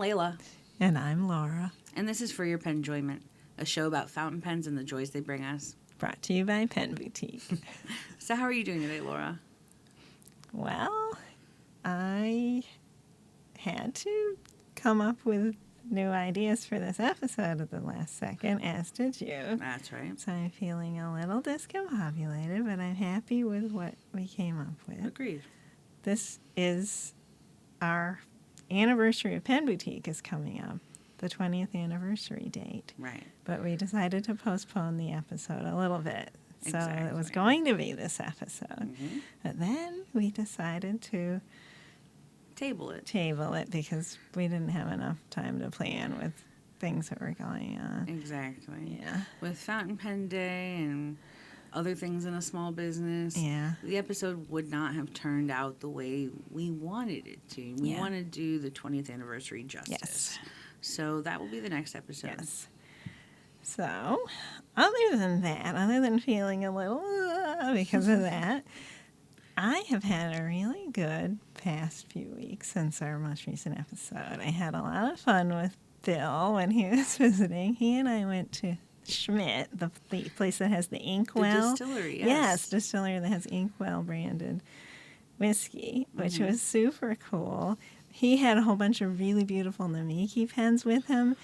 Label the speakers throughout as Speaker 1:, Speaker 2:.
Speaker 1: Leila.
Speaker 2: And I'm Laura.
Speaker 1: And this is For Your Penjoyment, a show about fountain pens and the joys they bring us.
Speaker 2: Brought to you by Pen Boutique.
Speaker 1: So how are you doing today, Laura?
Speaker 2: Well, I had to come up with new ideas for this episode at the last second, as did you.
Speaker 1: That's right.
Speaker 2: So I'm feeling a little discombobulated, but I'm happy with what we came up with.
Speaker 1: Agreed.
Speaker 2: This is our anniversary of Pen Boutique is coming up, the 20th anniversary date.
Speaker 1: Right.
Speaker 2: But we decided to postpone the episode a little bit. So it was
Speaker 1: Exactly.
Speaker 2: going to be this episode.
Speaker 1: Mm-hmm.
Speaker 2: But then we decided to
Speaker 1: Table it.
Speaker 2: table it because we didn't have enough time to plan with things that were going on.
Speaker 1: Exactly.
Speaker 2: Yeah.
Speaker 1: With Fountain Pen Day and other things in a small business,
Speaker 2: Yeah.
Speaker 1: the episode would not have turned out the way we wanted it to. We
Speaker 2: Yeah.
Speaker 1: want to do the 20th anniversary justice.
Speaker 2: Yes.
Speaker 1: So that will be the next episode.
Speaker 2: Yes. So, other than that, other than feeling a little because of that, I have had a really good past few weeks since our most recent episode. I had a lot of fun with Bill when he was visiting. He and I went to Schmidt, the place that has the Inkwell.
Speaker 1: The distillery,
Speaker 2: Yes, distillery that has Inkwell branded whiskey, which
Speaker 1: Mhm.
Speaker 2: was super cool. He had a whole bunch of really beautiful Namiki pens with him.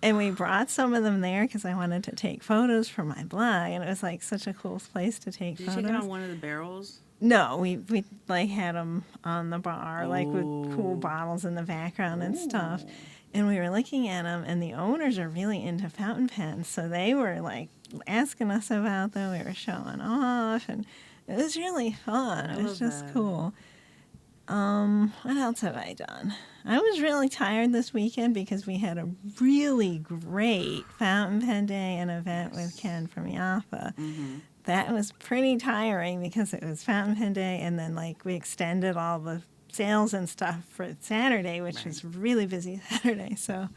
Speaker 2: And we brought some of them there because I wanted to take photos for my blog. And it was like such a cool place to take
Speaker 1: Did you
Speaker 2: photos.
Speaker 1: take it on one of the barrels?
Speaker 2: No, we like had them on the bar, like with cool
Speaker 1: Ooh.
Speaker 2: bottles in the background and stuff.
Speaker 1: Ooh.
Speaker 2: And we were looking at them, and the owners are really into fountain pens, so they were like asking us about them. We were showing off, and it was really fun.
Speaker 1: I
Speaker 2: It was
Speaker 1: love
Speaker 2: just
Speaker 1: that.
Speaker 2: cool. What else have I done? I was really tired this weekend because we had a really great fountain pen day and event with Ken from Yaffa.
Speaker 1: Mm-hmm.
Speaker 2: That was pretty tiring because it was fountain pen day, and then like we extended all the sales and stuff for Saturday, which
Speaker 1: Right.
Speaker 2: was really busy Saturday. So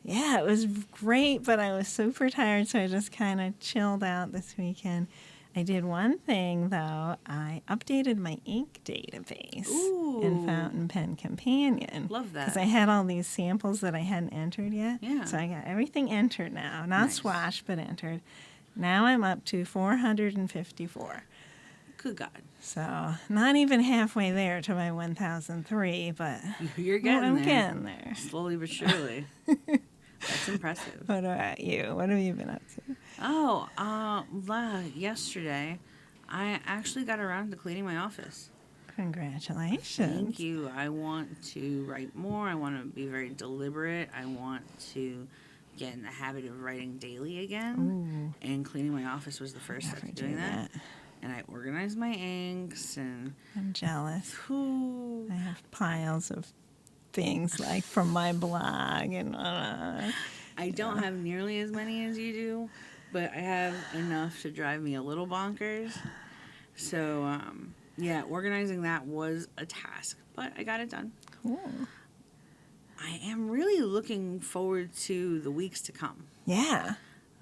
Speaker 2: yeah, it was great, but I was super tired, so I just kind of chilled out this weekend. I did one thing though. I updated my ink database in
Speaker 1: Ooh.
Speaker 2: Fountain Pen Companion.
Speaker 1: Love that.
Speaker 2: Because I had all these samples that I hadn't entered yet.
Speaker 1: Yeah.
Speaker 2: So I got everything entered now. Not
Speaker 1: Nice.
Speaker 2: swatched, but entered. Now I'm up to 454.
Speaker 1: Good God.
Speaker 2: So not even halfway there to my 1003, but
Speaker 1: You're getting
Speaker 2: I'm
Speaker 1: there.
Speaker 2: getting there.
Speaker 1: Slowly but surely. That's impressive.
Speaker 2: What about you? What have you been up to?
Speaker 1: Oh, yesterday, I actually got around to cleaning my office.
Speaker 2: Congratulations.
Speaker 1: Thank you. I want to write more. I want to be very deliberate. I want to get in the habit of writing daily again.
Speaker 2: Ooh,
Speaker 1: And cleaning my office was the first step
Speaker 2: never
Speaker 1: to
Speaker 2: do
Speaker 1: doing that.
Speaker 2: that.
Speaker 1: And I organized my inks and
Speaker 2: I'm jealous.
Speaker 1: whew,
Speaker 2: I have piles of things like from my blog and
Speaker 1: I don't have nearly as many as you do, but I have enough to drive me a little bonkers. So, yeah, organizing that was a task, but I got it done.
Speaker 2: cool.
Speaker 1: I am really looking forward to the weeks to come.
Speaker 2: Yeah.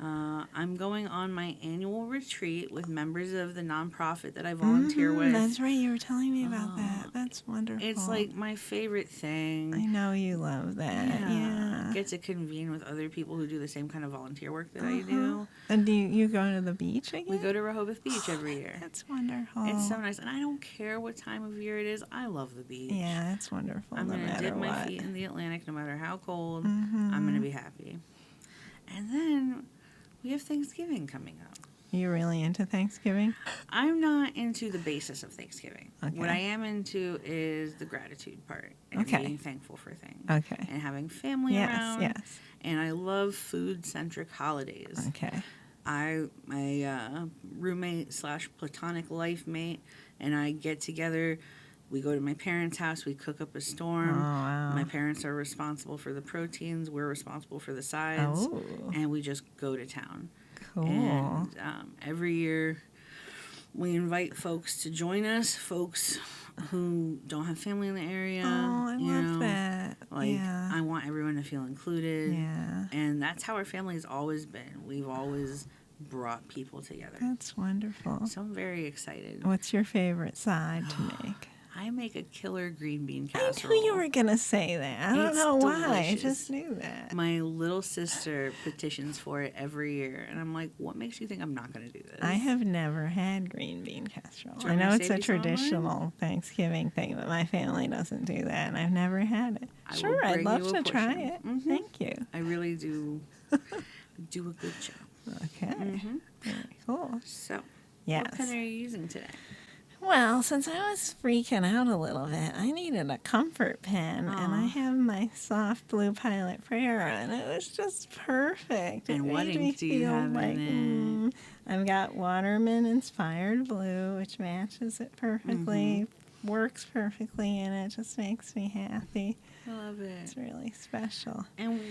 Speaker 1: I'm going on my annual retreat with members of the nonprofit that I volunteer with.
Speaker 2: That's right. You were telling me about
Speaker 1: Oh,
Speaker 2: that. That's wonderful.
Speaker 1: It's like my favorite thing.
Speaker 2: I know you love that. Yeah.
Speaker 1: Get to convene with other people who do the same kind of volunteer work that I do.
Speaker 2: And do you go to the beach again?
Speaker 1: We go to Rehoboth Beach every year.
Speaker 2: That's wonderful.
Speaker 1: It's so nice. And I don't care what time of year it is. I love the beach.
Speaker 2: Yeah, it's wonderful.
Speaker 1: I'm
Speaker 2: no
Speaker 1: going to
Speaker 2: matter
Speaker 1: dip my
Speaker 2: what.
Speaker 1: feet in the Atlantic no matter how cold.
Speaker 2: Mhm.
Speaker 1: I'm going to be happy. And then we have Thanksgiving coming up.
Speaker 2: You really into Thanksgiving?
Speaker 1: I'm not into the basis of Thanksgiving.
Speaker 2: Okay.
Speaker 1: What I am into is the gratitude part and
Speaker 2: Okay.
Speaker 1: being thankful for things.
Speaker 2: Okay.
Speaker 1: And having family
Speaker 2: Yes,
Speaker 1: around.
Speaker 2: yes.
Speaker 1: And I love food-centric holidays.
Speaker 2: Okay.
Speaker 1: My roommate / platonic life mate and I get together. We go to my parents' house. We cook up a
Speaker 2: Oh,
Speaker 1: storm.
Speaker 2: wow.
Speaker 1: My parents are responsible for the proteins. We're responsible for the sides.
Speaker 2: Oh,
Speaker 1: And we just go to town.
Speaker 2: cool.
Speaker 1: And every year we invite folks to join us, folks who don't have family in the area.
Speaker 2: Oh, I
Speaker 1: you
Speaker 2: love
Speaker 1: know,
Speaker 2: that.
Speaker 1: Like,
Speaker 2: yeah.
Speaker 1: I want everyone to feel included.
Speaker 2: Yeah.
Speaker 1: And that's how our family has always been. We've always brought people together.
Speaker 2: That's wonderful.
Speaker 1: So I'm very excited.
Speaker 2: What's your favorite side to make?
Speaker 1: I make a killer green bean
Speaker 2: I
Speaker 1: casserole.
Speaker 2: knew you were going to say that. I don't
Speaker 1: It's
Speaker 2: know why. I
Speaker 1: delicious.
Speaker 2: just knew that.
Speaker 1: My little sister petitions for it every year, and I'm like, what makes you think I'm not going to do this?
Speaker 2: I have never had green bean casserole.
Speaker 1: Do you
Speaker 2: I
Speaker 1: want me
Speaker 2: know
Speaker 1: to
Speaker 2: it's
Speaker 1: save
Speaker 2: a
Speaker 1: you some of mine?
Speaker 2: traditional Thanksgiving thing, but my family doesn't do that, and I've never had it.
Speaker 1: I will
Speaker 2: Sure, I'd
Speaker 1: bring
Speaker 2: love
Speaker 1: you a
Speaker 2: to try
Speaker 1: portion.
Speaker 2: it.
Speaker 1: Mhm.
Speaker 2: Thank you.
Speaker 1: I really do do a good job.
Speaker 2: Okay. Very cool.
Speaker 1: So,
Speaker 2: Yes.
Speaker 1: what pen are you using today?
Speaker 2: Well, since I was freaking out a little bit, I needed a comfort pen, and I
Speaker 1: Aw.
Speaker 2: have my soft blue Pilot Prera, and it was just perfect.
Speaker 1: And
Speaker 2: it
Speaker 1: what
Speaker 2: made me
Speaker 1: ink do you
Speaker 2: feel
Speaker 1: have
Speaker 2: like,
Speaker 1: in
Speaker 2: I've got Waterman inspired blue, which matches it perfectly, works perfectly, and it just makes me happy.
Speaker 1: I love it.
Speaker 2: It's really special.
Speaker 1: And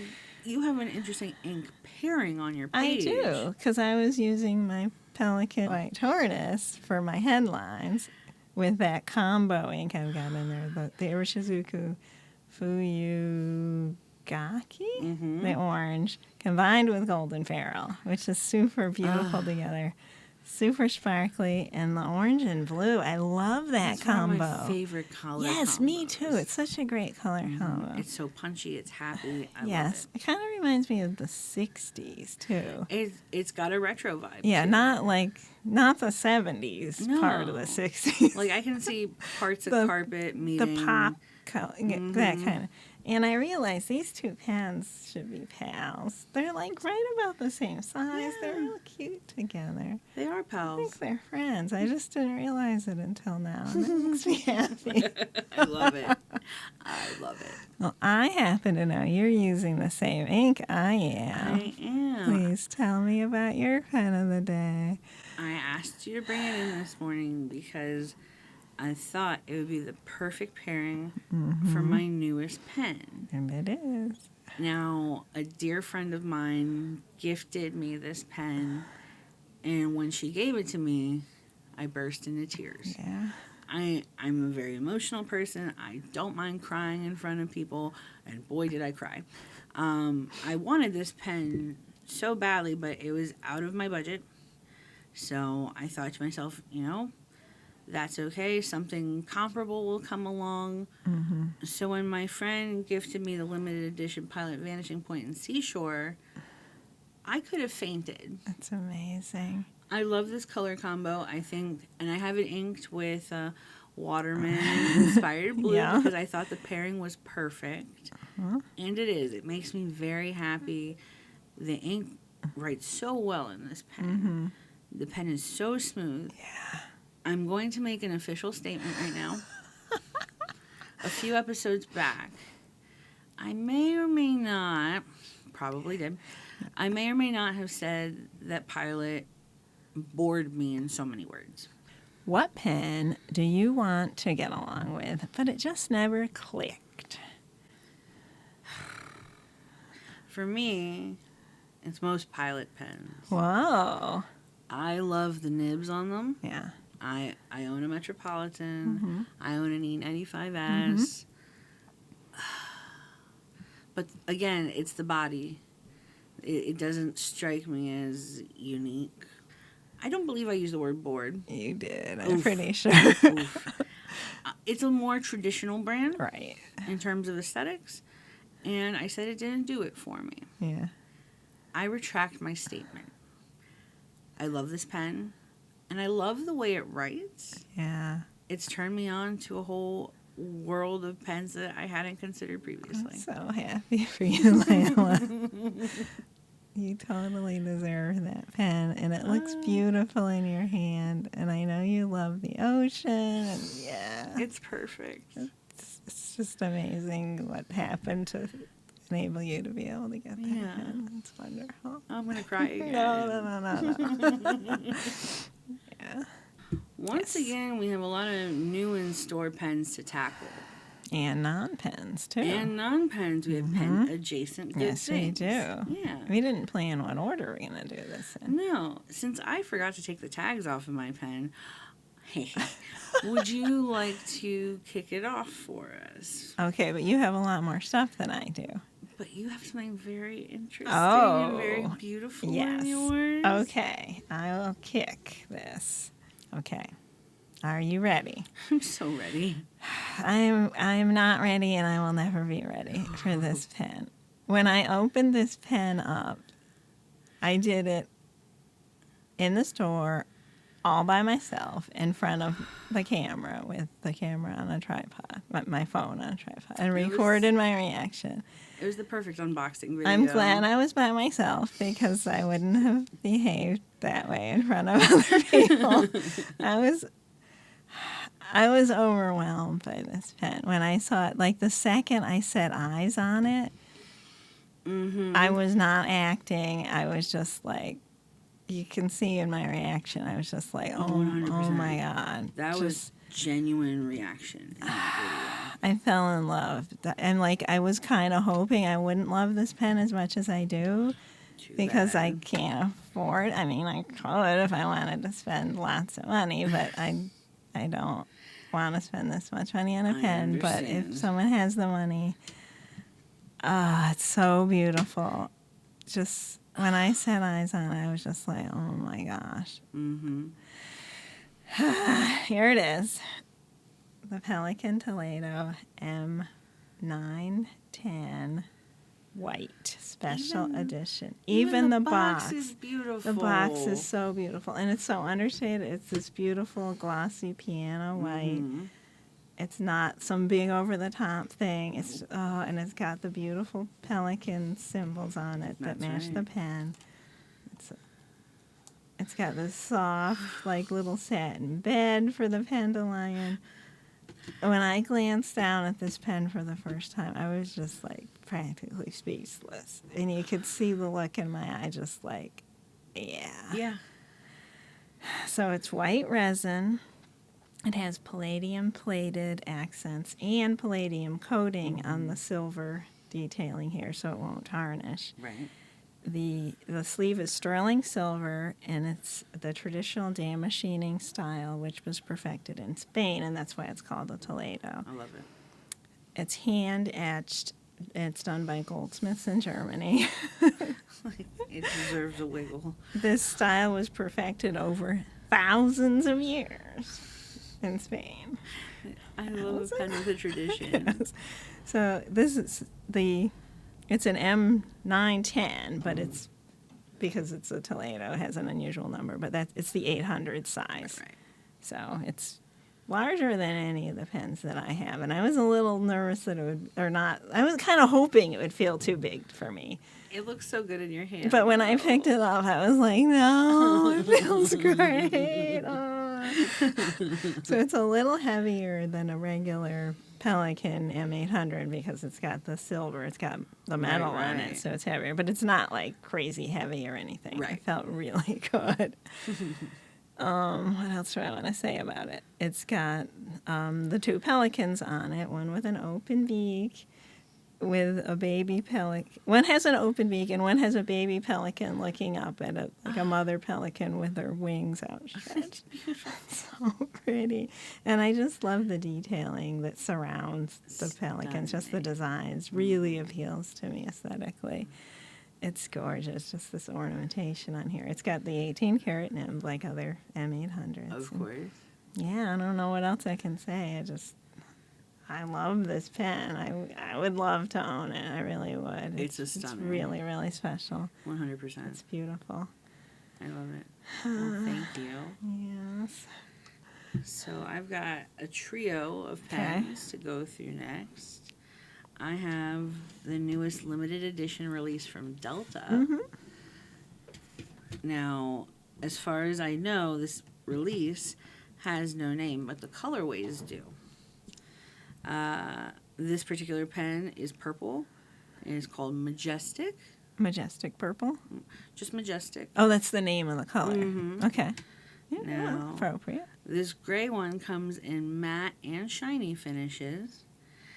Speaker 1: you have an interesting ink pairing on your
Speaker 2: I
Speaker 1: page.
Speaker 2: do, because I was using my Pelikan White Tortoise for my headlines with that combo ink I've got in there, the Irishizuku Fuyugaki, the orange, combined with Golden Ferrule, which is super beautiful together. Super sparkly, and the orange and blue. I love that
Speaker 1: It's
Speaker 2: combo.
Speaker 1: one of my favorite color
Speaker 2: Yes, me
Speaker 1: combos.
Speaker 2: too. It's such a great color combo.
Speaker 1: It's so punchy. It's happy. I love
Speaker 2: Yes, it kind of reminds me of the 60s too.
Speaker 1: it. It's got a retro vibe.
Speaker 2: Yeah,
Speaker 1: too.
Speaker 2: not the 70s part of
Speaker 1: No.
Speaker 2: the 60s.
Speaker 1: Like I can see parts of
Speaker 2: The-
Speaker 1: carpet meeting
Speaker 2: the pop color, that kind of. And I realized these two pens should be pals. They're like right about the same size. They're
Speaker 1: Yeah.
Speaker 2: real cute together.
Speaker 1: They are
Speaker 2: I
Speaker 1: pals.
Speaker 2: think they're friends. I just didn't realize it until now. And it makes me happy.
Speaker 1: I love it. I love it.
Speaker 2: Well, I happen to know you're using the same ink I am.
Speaker 1: I am.
Speaker 2: Please tell me about your pen of the day.
Speaker 1: I asked you to bring it in this morning because I thought it would be the perfect pairing for my newest pen.
Speaker 2: And it is.
Speaker 1: Now, a dear friend of mine gifted me this pen, and when she gave it to me, I burst into tears.
Speaker 2: Yeah.
Speaker 1: I'm a very emotional person. I don't mind crying in front of people, and boy, did I cry. I wanted this pen so badly, but it was out of my budget. So I thought to myself, that's okay. Something comparable will come along. So when my friend gifted me the limited edition Pilot Vanishing Point in Seashore, I could have fainted.
Speaker 2: That's amazing.
Speaker 1: I love this color combo. I think, and I have it inked with Waterman inspired blue
Speaker 2: Yeah.
Speaker 1: because I thought the pairing was perfect. And it is. It makes me very happy. The ink writes so well in this pen. The pen is so smooth.
Speaker 2: Yeah.
Speaker 1: I'm going to make an official statement right now. A few episodes back, I may or may not, probably did, I may or may not have said that Pilot bored me in so many words.
Speaker 2: What pen do you want to get along with, but it just never clicked?
Speaker 1: For me, it's most Pilot pens.
Speaker 2: Whoa.
Speaker 1: I love the nibs on them.
Speaker 2: Yeah.
Speaker 1: I own a Metropolitan. I own an E95S. But again, it's the body. It doesn't strike me as unique. I don't believe I used the word bored.
Speaker 2: You did, I'm
Speaker 1: Oof.
Speaker 2: pretty sure.
Speaker 1: Oof. It's a more traditional brand
Speaker 2: Right.
Speaker 1: in terms of aesthetics, and I said it didn't do it for me.
Speaker 2: Yeah.
Speaker 1: I retract my statement. I love this pen, and I love the way it writes.
Speaker 2: Yeah.
Speaker 1: It's turned me on to a whole world of pens that I hadn't considered previously.
Speaker 2: I'm so happy for you, Leila. You totally deserve that pen, and it looks beautiful in your hand. And I know you love the ocean. And yeah,
Speaker 1: It's perfect.
Speaker 2: it's just amazing what happened to enable you to be able to get that
Speaker 1: Yeah.
Speaker 2: pen. It's wonderful.
Speaker 1: I'm going to cry again.
Speaker 2: No. Yeah.
Speaker 1: Once
Speaker 2: Yes.
Speaker 1: again, we have a lot of new in-store pens to tackle.
Speaker 2: And non-pens, too.
Speaker 1: And non-pens, we have pen-adjacent good
Speaker 2: Yes, we
Speaker 1: things.
Speaker 2: do.
Speaker 1: Yeah.
Speaker 2: We didn't plan what order we're going to do this in.
Speaker 1: No, since I forgot to take the tags off of my pen, would you like to kick it off for us?
Speaker 2: Okay, but you have a lot more stuff than I do.
Speaker 1: But you have something very interesting
Speaker 2: Oh,
Speaker 1: and very beautiful
Speaker 2: yes.
Speaker 1: in yours.
Speaker 2: Okay, I will kick this. Okay. Are you ready?
Speaker 1: I'm so ready.
Speaker 2: I'm not ready, and I will never be ready for this pen. When I opened this pen up, I did it in the store all by myself in front of the camera with the camera on a tripod, my phone on a tripod, and recorded my reaction.
Speaker 1: It was the perfect unboxing video.
Speaker 2: I'm glad I was by myself because I wouldn't have behaved that way in front of other people. I was overwhelmed by this pen. When I saw it, like the second I set eyes on it, I was not acting. I was just like, you can see in my reaction, I was just like, oh
Speaker 1: 100%.
Speaker 2: my God.
Speaker 1: That was genuine reaction in that
Speaker 2: I fell in love. And like, I was kind of hoping I wouldn't love this pen as much as I do.
Speaker 1: video.
Speaker 2: Because I can't afford. I mean, I could if I wanted to spend lots of money, but I don't want to spend this much money on a pen. But if someone has the money, it's so beautiful. Just when I set eyes on it, I was just like, oh my gosh. Here it is, the Pelikan Toledo M910. White special edition. Even the box
Speaker 1: is beautiful.
Speaker 2: The box is so beautiful, and it's so understated. It's this beautiful glossy piano white. It's not some big over the top thing. It's and it's got the beautiful pelican symbols on it that match the pen. It's got this soft, like little satin bed for the pen to lie in. When I glanced down at this pen for the first time, I was just like practically speechless. And you could see the look in my eye, just like, yeah.
Speaker 1: Yeah.
Speaker 2: So it's white resin. It has palladium plated accents and palladium coating on the silver detailing here, so it won't tarnish.
Speaker 1: Right.
Speaker 2: The sleeve is sterling silver, and it's the traditional dam machining style, which was perfected in Spain, and that's why it's called a Toledo.
Speaker 1: I love it.
Speaker 2: It's hand etched. It's done by goldsmiths in Germany.
Speaker 1: It deserves a wiggle.
Speaker 2: This style was perfected over thousands of years in Spain.
Speaker 1: I love a pen with a tradition.
Speaker 2: Yes. So this is it's an M910, but it's because it's a Toledo, it has an unusual number, but it's the 800 size.
Speaker 1: Right.
Speaker 2: So it's larger than any of the pens that I have, and I was a little nervous that it would, or not. I was kind of hoping it would feel too big for me.
Speaker 1: It looks so good in your hand.
Speaker 2: But when I picked it up, I was like, no, it feels great. Oh. So it's a little heavier than a regular Pelikan M800 because it's got the silver, it's got the metal on it, so it's heavier. But it's not like crazy heavy or anything.
Speaker 1: Right.
Speaker 2: It felt really good. What else do I want to say about it? It's got the two pelicans on it, one with an open beak with a baby pelican. One has an open beak and one has a baby pelican looking up at it, like a mother pelican with her wings outstretched. So pretty. And I just love the detailing that surrounds the pelicans. Just the designs really appeals to me aesthetically. It's gorgeous, just this ornamentation on here. It's got the 18-karat nib like other M800s.
Speaker 1: Of course.
Speaker 2: Yeah, I don't know what else I can say. I love this pen. I would love to own it. I really would.
Speaker 1: It's stunning.
Speaker 2: It's really, really special.
Speaker 1: 100%.
Speaker 2: It's beautiful.
Speaker 1: I love it. Well, thank you.
Speaker 2: Yes.
Speaker 1: So I've got a trio of pens to go through next. I have the newest limited edition release from Delta. Now, as far as I know, this release has no name, but the colorways do. This particular pen is purple, and it's called Majestic.
Speaker 2: Majestic purple?
Speaker 1: Just Majestic.
Speaker 2: Oh, that's the name of the color. Okay. Yeah,
Speaker 1: Now,
Speaker 2: appropriate.
Speaker 1: This gray one comes in matte and shiny finishes,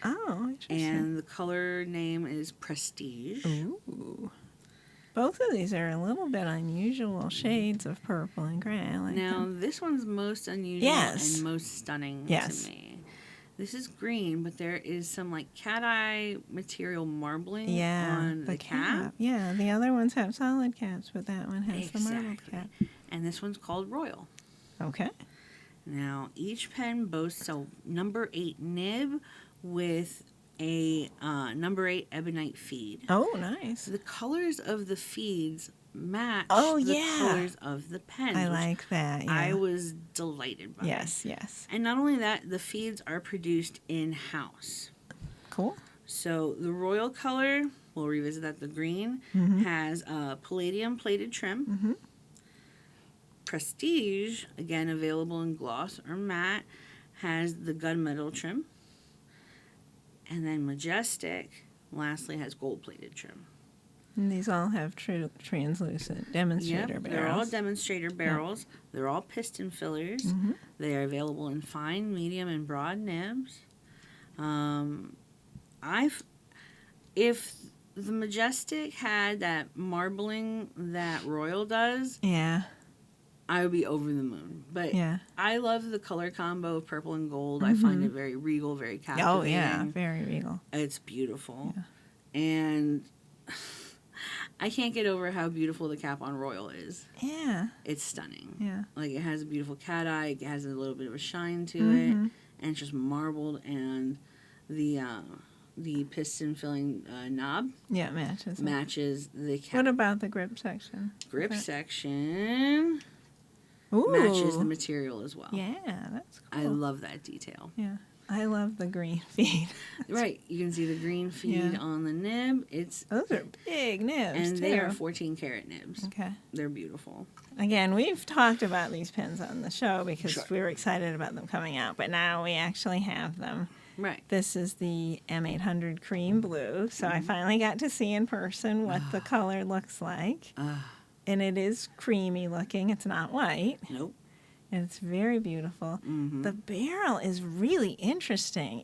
Speaker 2: Oh, interesting.
Speaker 1: and the color name is Prestige.
Speaker 2: Ooh. Both of these are a little bit unusual shades of purple and gray. I like
Speaker 1: Now,
Speaker 2: them.
Speaker 1: this one's most unusual
Speaker 2: Yes.
Speaker 1: and most stunning
Speaker 2: Yes.
Speaker 1: to me. This is green, but there is some like cat eye material marbling on the cap.
Speaker 2: Yeah, the other ones have solid caps, but that one has the marbled cap.
Speaker 1: And this one's called Royal.
Speaker 2: Okay.
Speaker 1: Now, each pen boasts a number 8 nib with a number 8 ebonite feed.
Speaker 2: Oh, nice.
Speaker 1: The colors of the feeds match
Speaker 2: Oh,
Speaker 1: the
Speaker 2: yeah.
Speaker 1: colors of the pens.
Speaker 2: I
Speaker 1: which
Speaker 2: like that. Yeah.
Speaker 1: I was delighted by.
Speaker 2: Yes, yes.
Speaker 1: And not only that, the feeds are produced in-house.
Speaker 2: Cool.
Speaker 1: So the royal color, we'll revisit that, the green, has a palladium plated trim.
Speaker 2: Mm-hmm.
Speaker 1: Prestige, again available in gloss or matte, has the gunmetal trim. And then Majestic, lastly, has gold-plated trim.
Speaker 2: And these all have translucent demonstrator barrels.
Speaker 1: They're all demonstrator barrels. They're all piston fillers.
Speaker 2: Mm-hmm.
Speaker 1: They are available in fine, medium, and broad nibs. If the Majestic had that marbling that Royal does,
Speaker 2: Yeah.
Speaker 1: I would be over the moon. But
Speaker 2: Yeah.
Speaker 1: I love the color combo of purple and gold. I find it very regal, very captivating.
Speaker 2: Oh, yeah. Very regal.
Speaker 1: It's beautiful.
Speaker 2: Yeah.
Speaker 1: And I can't get over how beautiful the cap on Royal is.
Speaker 2: Yeah.
Speaker 1: It's stunning.
Speaker 2: Yeah.
Speaker 1: Like, it has a beautiful cat eye. It has a little bit of a shine to
Speaker 2: Mm-hmm.
Speaker 1: it. And it's just marbled. And the piston filling knob
Speaker 2: Yeah, it matches.
Speaker 1: matches the cap.
Speaker 2: What about the grip section?
Speaker 1: Grip section
Speaker 2: Ooh.
Speaker 1: matches the material as well.
Speaker 2: Yeah, that's cool.
Speaker 1: I love that detail.
Speaker 2: Yeah. I love the green feed.
Speaker 1: Right. You can see the green feed
Speaker 2: Yeah.
Speaker 1: on the nib.
Speaker 2: Those are big nibs,
Speaker 1: And
Speaker 2: too.
Speaker 1: they are 14 karat nibs.
Speaker 2: Okay.
Speaker 1: They're beautiful.
Speaker 2: Again, we've talked about these pens on the show because
Speaker 1: Sure.
Speaker 2: we were excited about them coming out, but now we actually have them.
Speaker 1: Right.
Speaker 2: This is the M800 Cream Blue, so I finally got to see in person what the color looks like. And it is creamy looking. It's not white.
Speaker 1: Nope.
Speaker 2: And it's very beautiful. The barrel is really interesting.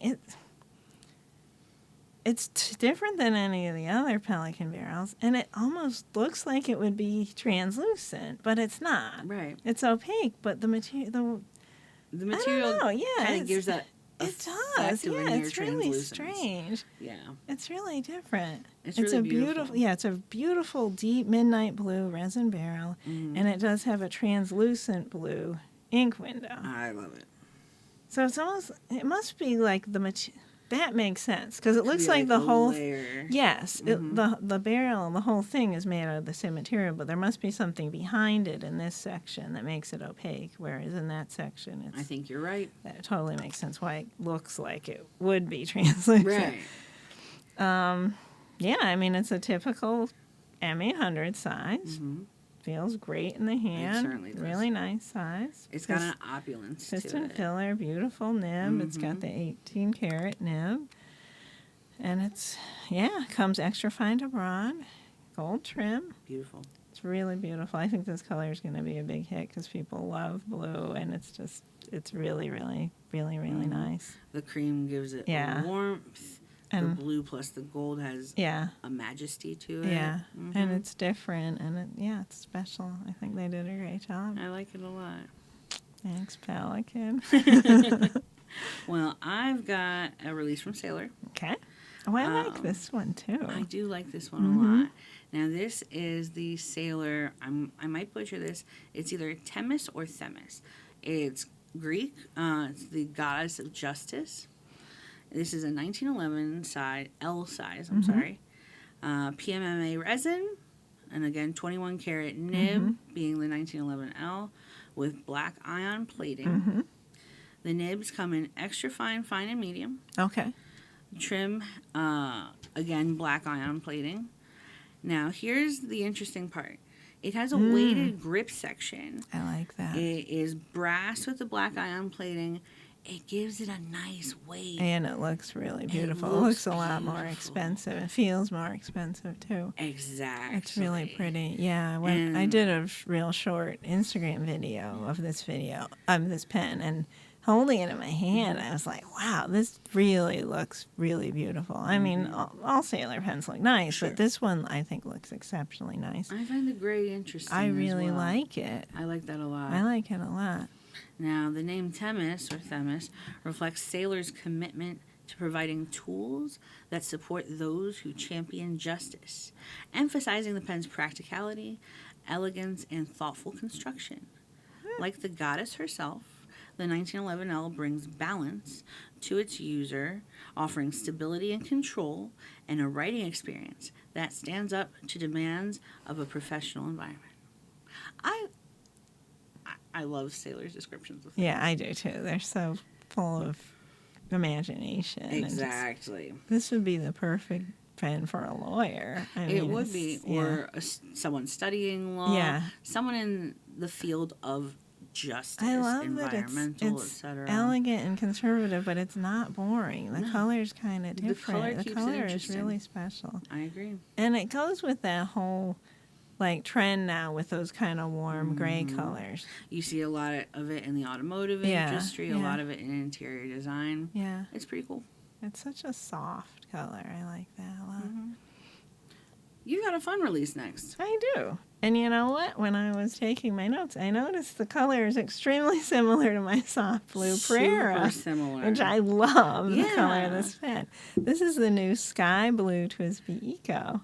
Speaker 2: It's different than any of the other Pelikan barrels, and it almost looks like it would be translucent, but it's not.
Speaker 1: Right.
Speaker 2: It's opaque, but the material,
Speaker 1: The material
Speaker 2: I don't know, yeah,
Speaker 1: kind of gives that
Speaker 2: it
Speaker 1: effect
Speaker 2: does.
Speaker 1: of a
Speaker 2: Yeah,
Speaker 1: near
Speaker 2: it's really
Speaker 1: translucence.
Speaker 2: strange.
Speaker 1: Yeah.
Speaker 2: It's really different.
Speaker 1: It's
Speaker 2: a
Speaker 1: really beautiful.
Speaker 2: Yeah, it's a beautiful deep midnight blue resin barrel, and it does have a translucent blue ink window.
Speaker 1: I love it.
Speaker 2: So it must be like the material. That makes sense because it looks
Speaker 1: Be
Speaker 2: like the
Speaker 1: a
Speaker 2: whole.
Speaker 1: layer.
Speaker 2: Yes, the barrel, the whole thing is made out of the same material, but there must be something behind it in this section that makes it opaque, whereas in that section,
Speaker 1: I think you're right.
Speaker 2: that totally makes sense why it looks like it would be translucent.
Speaker 1: Right.
Speaker 2: Yeah, I mean, it's a typical M800 size. Feels great in the hand.
Speaker 1: certainly does.
Speaker 2: Really nice size.
Speaker 1: It's got an opulence to
Speaker 2: Piston
Speaker 1: it.
Speaker 2: filler, beautiful nib. It's got the 18 karat nib. And comes extra fine to broad, gold trim.
Speaker 1: Beautiful.
Speaker 2: It's really beautiful. I think this color is going to be a big hit because people love blue, and it's really, really, really, really nice.
Speaker 1: The cream gives it
Speaker 2: Yeah.
Speaker 1: warmth.
Speaker 2: And
Speaker 1: the blue plus the gold has
Speaker 2: yeah,
Speaker 1: a majesty to it.
Speaker 2: yeah, and it's different, and it's special. I think they did a great job.
Speaker 1: I like it a lot.
Speaker 2: Thanks, Pelikan.
Speaker 1: Well, I've got a release from Sailor.
Speaker 2: Okay. Oh, I like this one too.
Speaker 1: I do like this one a lot. Now, this is the Sailor. I might butcher this. It's either Themis or Themis. It's Greek. It's the goddess of justice. This is a 1911 L size. I'm sorry. PMMA resin, and again 21 karat nib, being the 1911 L, with black ion plating. The nibs come in extra fine, fine, and medium.
Speaker 2: Okay.
Speaker 1: Trim, again black ion plating. Now here's the interesting part. It has a weighted grip section.
Speaker 2: I like that.
Speaker 1: It is brass with the black ion plating. It gives it a nice weight.
Speaker 2: And it looks really beautiful. It
Speaker 1: looks
Speaker 2: looks a lot more
Speaker 1: beautiful.
Speaker 2: expensive. It feels more expensive too.
Speaker 1: Exactly.
Speaker 2: It's really pretty. Yeah, when I did a real short Instagram video of this pen, and holding it in my hand, I was like, wow, this really looks really beautiful. I mean, all Sailor pens look nice,
Speaker 1: Sure.
Speaker 2: but this one I think looks exceptionally nice.
Speaker 1: I find the gray interesting.
Speaker 2: I
Speaker 1: as
Speaker 2: really
Speaker 1: well.
Speaker 2: like it.
Speaker 1: I like that a lot.
Speaker 2: I like it a lot.
Speaker 1: Now, the name Themis reflects Sailor's commitment to providing tools that support those who champion justice, emphasizing the pen's practicality, elegance, and thoughtful construction. Like the goddess herself, The 1911L brings balance to its user, offering stability and control and a writing experience that stands up to demands of a professional environment. I love Sailor's descriptions of things.
Speaker 2: Yeah, I do too. They're so full of imagination.
Speaker 1: Exactly.
Speaker 2: This would be the perfect pen for a lawyer.
Speaker 1: It would be, or someone studying law,
Speaker 2: Yeah.
Speaker 1: someone in the field of justice,
Speaker 2: I love
Speaker 1: environmental,
Speaker 2: that it's
Speaker 1: etc.
Speaker 2: elegant and conservative, but it's not boring. The color's kind of different. The color is really special.
Speaker 1: I agree.
Speaker 2: And it goes with that whole like trend now with those kind of warm gray colors.
Speaker 1: You see a lot of it in the automotive industry, a lot of it in interior design.
Speaker 2: Yeah.
Speaker 1: It's pretty cool.
Speaker 2: It's such a soft color. I like that a lot.
Speaker 1: You've got a fun release next.
Speaker 2: I do. And you know what? When I was taking my notes, I noticed the color is extremely similar to my soft blue Prera.
Speaker 1: Super similar.
Speaker 2: Which I love, the color of this pen. This is the new Sky Blue TWSBI Eco.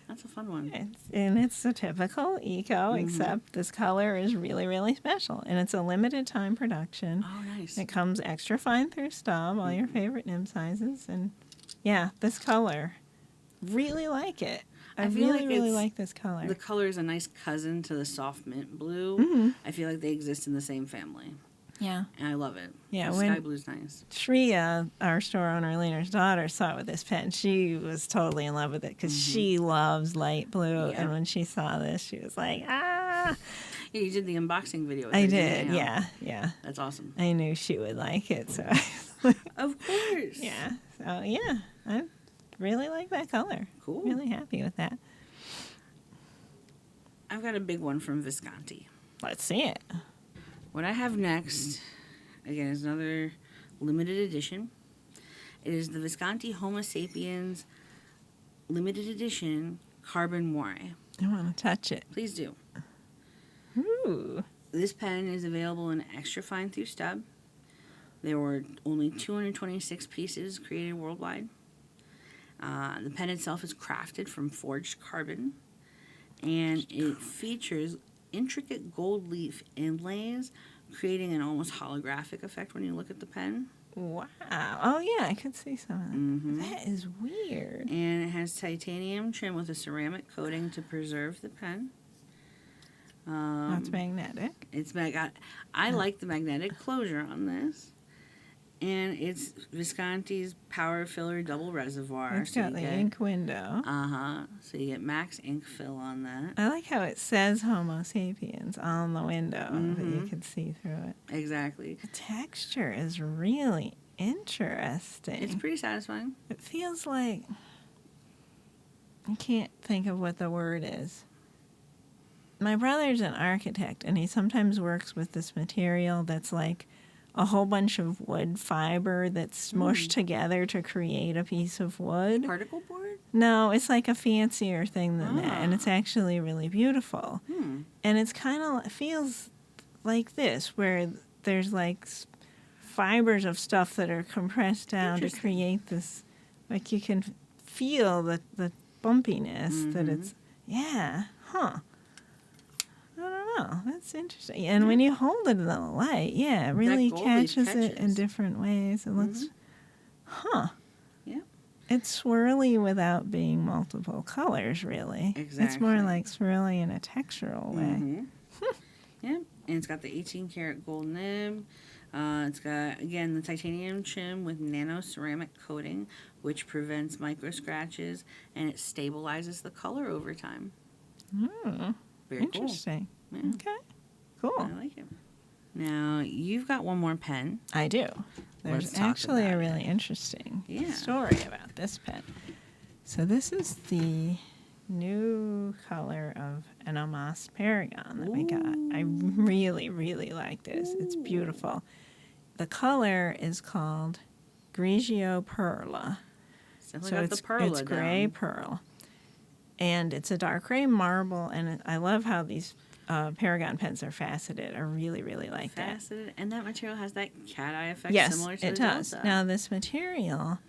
Speaker 1: That's a fun one.
Speaker 2: It's a typical Eco, except this color is really, really special. And it's a limited time production.
Speaker 1: Oh, nice.
Speaker 2: It comes extra fine through stub, all your favorite nib sizes. And yeah, this color, really like it. I really like this color.
Speaker 1: The color is a nice cousin to the soft mint blue. I feel like they exist in the same family.
Speaker 2: Yeah.
Speaker 1: And I love it.
Speaker 2: Yeah,
Speaker 1: the sky blue's nice.
Speaker 2: Shreya, our store owner, Lena's daughter, saw it with this pen. She was totally in love with it because she loves light blue.
Speaker 1: Yeah.
Speaker 2: And when she saw this, she was like, ah.
Speaker 1: Yeah, you did the unboxing video with
Speaker 2: I
Speaker 1: her,
Speaker 2: did,
Speaker 1: didn't you?
Speaker 2: yeah.
Speaker 1: That's awesome.
Speaker 2: I knew she would like it, so.
Speaker 1: Of course.
Speaker 2: Yeah. So, yeah, I really like that color.
Speaker 1: Cool.
Speaker 2: Really happy with that.
Speaker 1: I've got a big one from Visconti.
Speaker 2: Let's see it.
Speaker 1: What I have next, again, is another limited edition. It is the Visconti Homo Sapiens limited edition Carbon Moire.
Speaker 2: I want to touch it.
Speaker 1: Please do.
Speaker 2: Ooh.
Speaker 1: This pen is available in extra fine through stub. There were only 226 pieces created worldwide. The pen itself is crafted from forged carbon, and it features intricate gold leaf inlays, creating an almost holographic effect when you look at the pen.
Speaker 2: Wow. Oh, yeah, I could see some of that. That is weird.
Speaker 1: And it has titanium trim with a ceramic coating to preserve the pen.
Speaker 2: That's magnetic.
Speaker 1: I like the magnetic closure on this. And it's Visconti's Power Filler Double Reservoir.
Speaker 2: It's got the ink window.
Speaker 1: So you get max ink fill on that.
Speaker 2: I like how it says Homo sapiens on the window, that you can see through it.
Speaker 1: Exactly.
Speaker 2: The texture is really interesting.
Speaker 1: It's pretty satisfying.
Speaker 2: It feels like, I can't think of what the word is. My brother's an architect, and he sometimes works with this material that's like a whole bunch of wood fiber that's smushed together to create a piece of wood.
Speaker 1: Particle board?
Speaker 2: No, it's like a fancier thing than that, and it's actually really beautiful. And it's kind of feels like this, where there's like fibers of stuff that are compressed down to create this, like you can feel the bumpiness that it's, I don't know. That's interesting. And when you hold it in the light, it really catches it in different ways. It looks,
Speaker 1: Yeah.
Speaker 2: It's swirly without being multiple colors, really.
Speaker 1: Exactly.
Speaker 2: It's more like swirly in a textural way.
Speaker 1: Yeah. And it's got the 18 karat gold nib. It's got, again, the titanium trim with nano ceramic coating, which prevents micro scratches, and it stabilizes the color over time. Very
Speaker 2: Interesting.
Speaker 1: Cool. Yeah.
Speaker 2: Okay. Cool.
Speaker 1: I like it. Now, you've got one more pen.
Speaker 2: I do.
Speaker 1: Let's
Speaker 2: There's
Speaker 1: talk
Speaker 2: actually
Speaker 1: about
Speaker 2: a really interesting
Speaker 1: Yeah.
Speaker 2: story about this pen. So this is the new color of an Amos Paragon that we got. I really, really like this. It's beautiful. The color is called Grigio Perla.
Speaker 1: So it's
Speaker 2: gray pearl. And it's a dark gray marble, and I love how these Paragon pens are faceted. I really, really like that.
Speaker 1: Faceted, and that material has that cat eye effect similar to
Speaker 2: it
Speaker 1: the
Speaker 2: does.
Speaker 1: Delta.
Speaker 2: Now, this material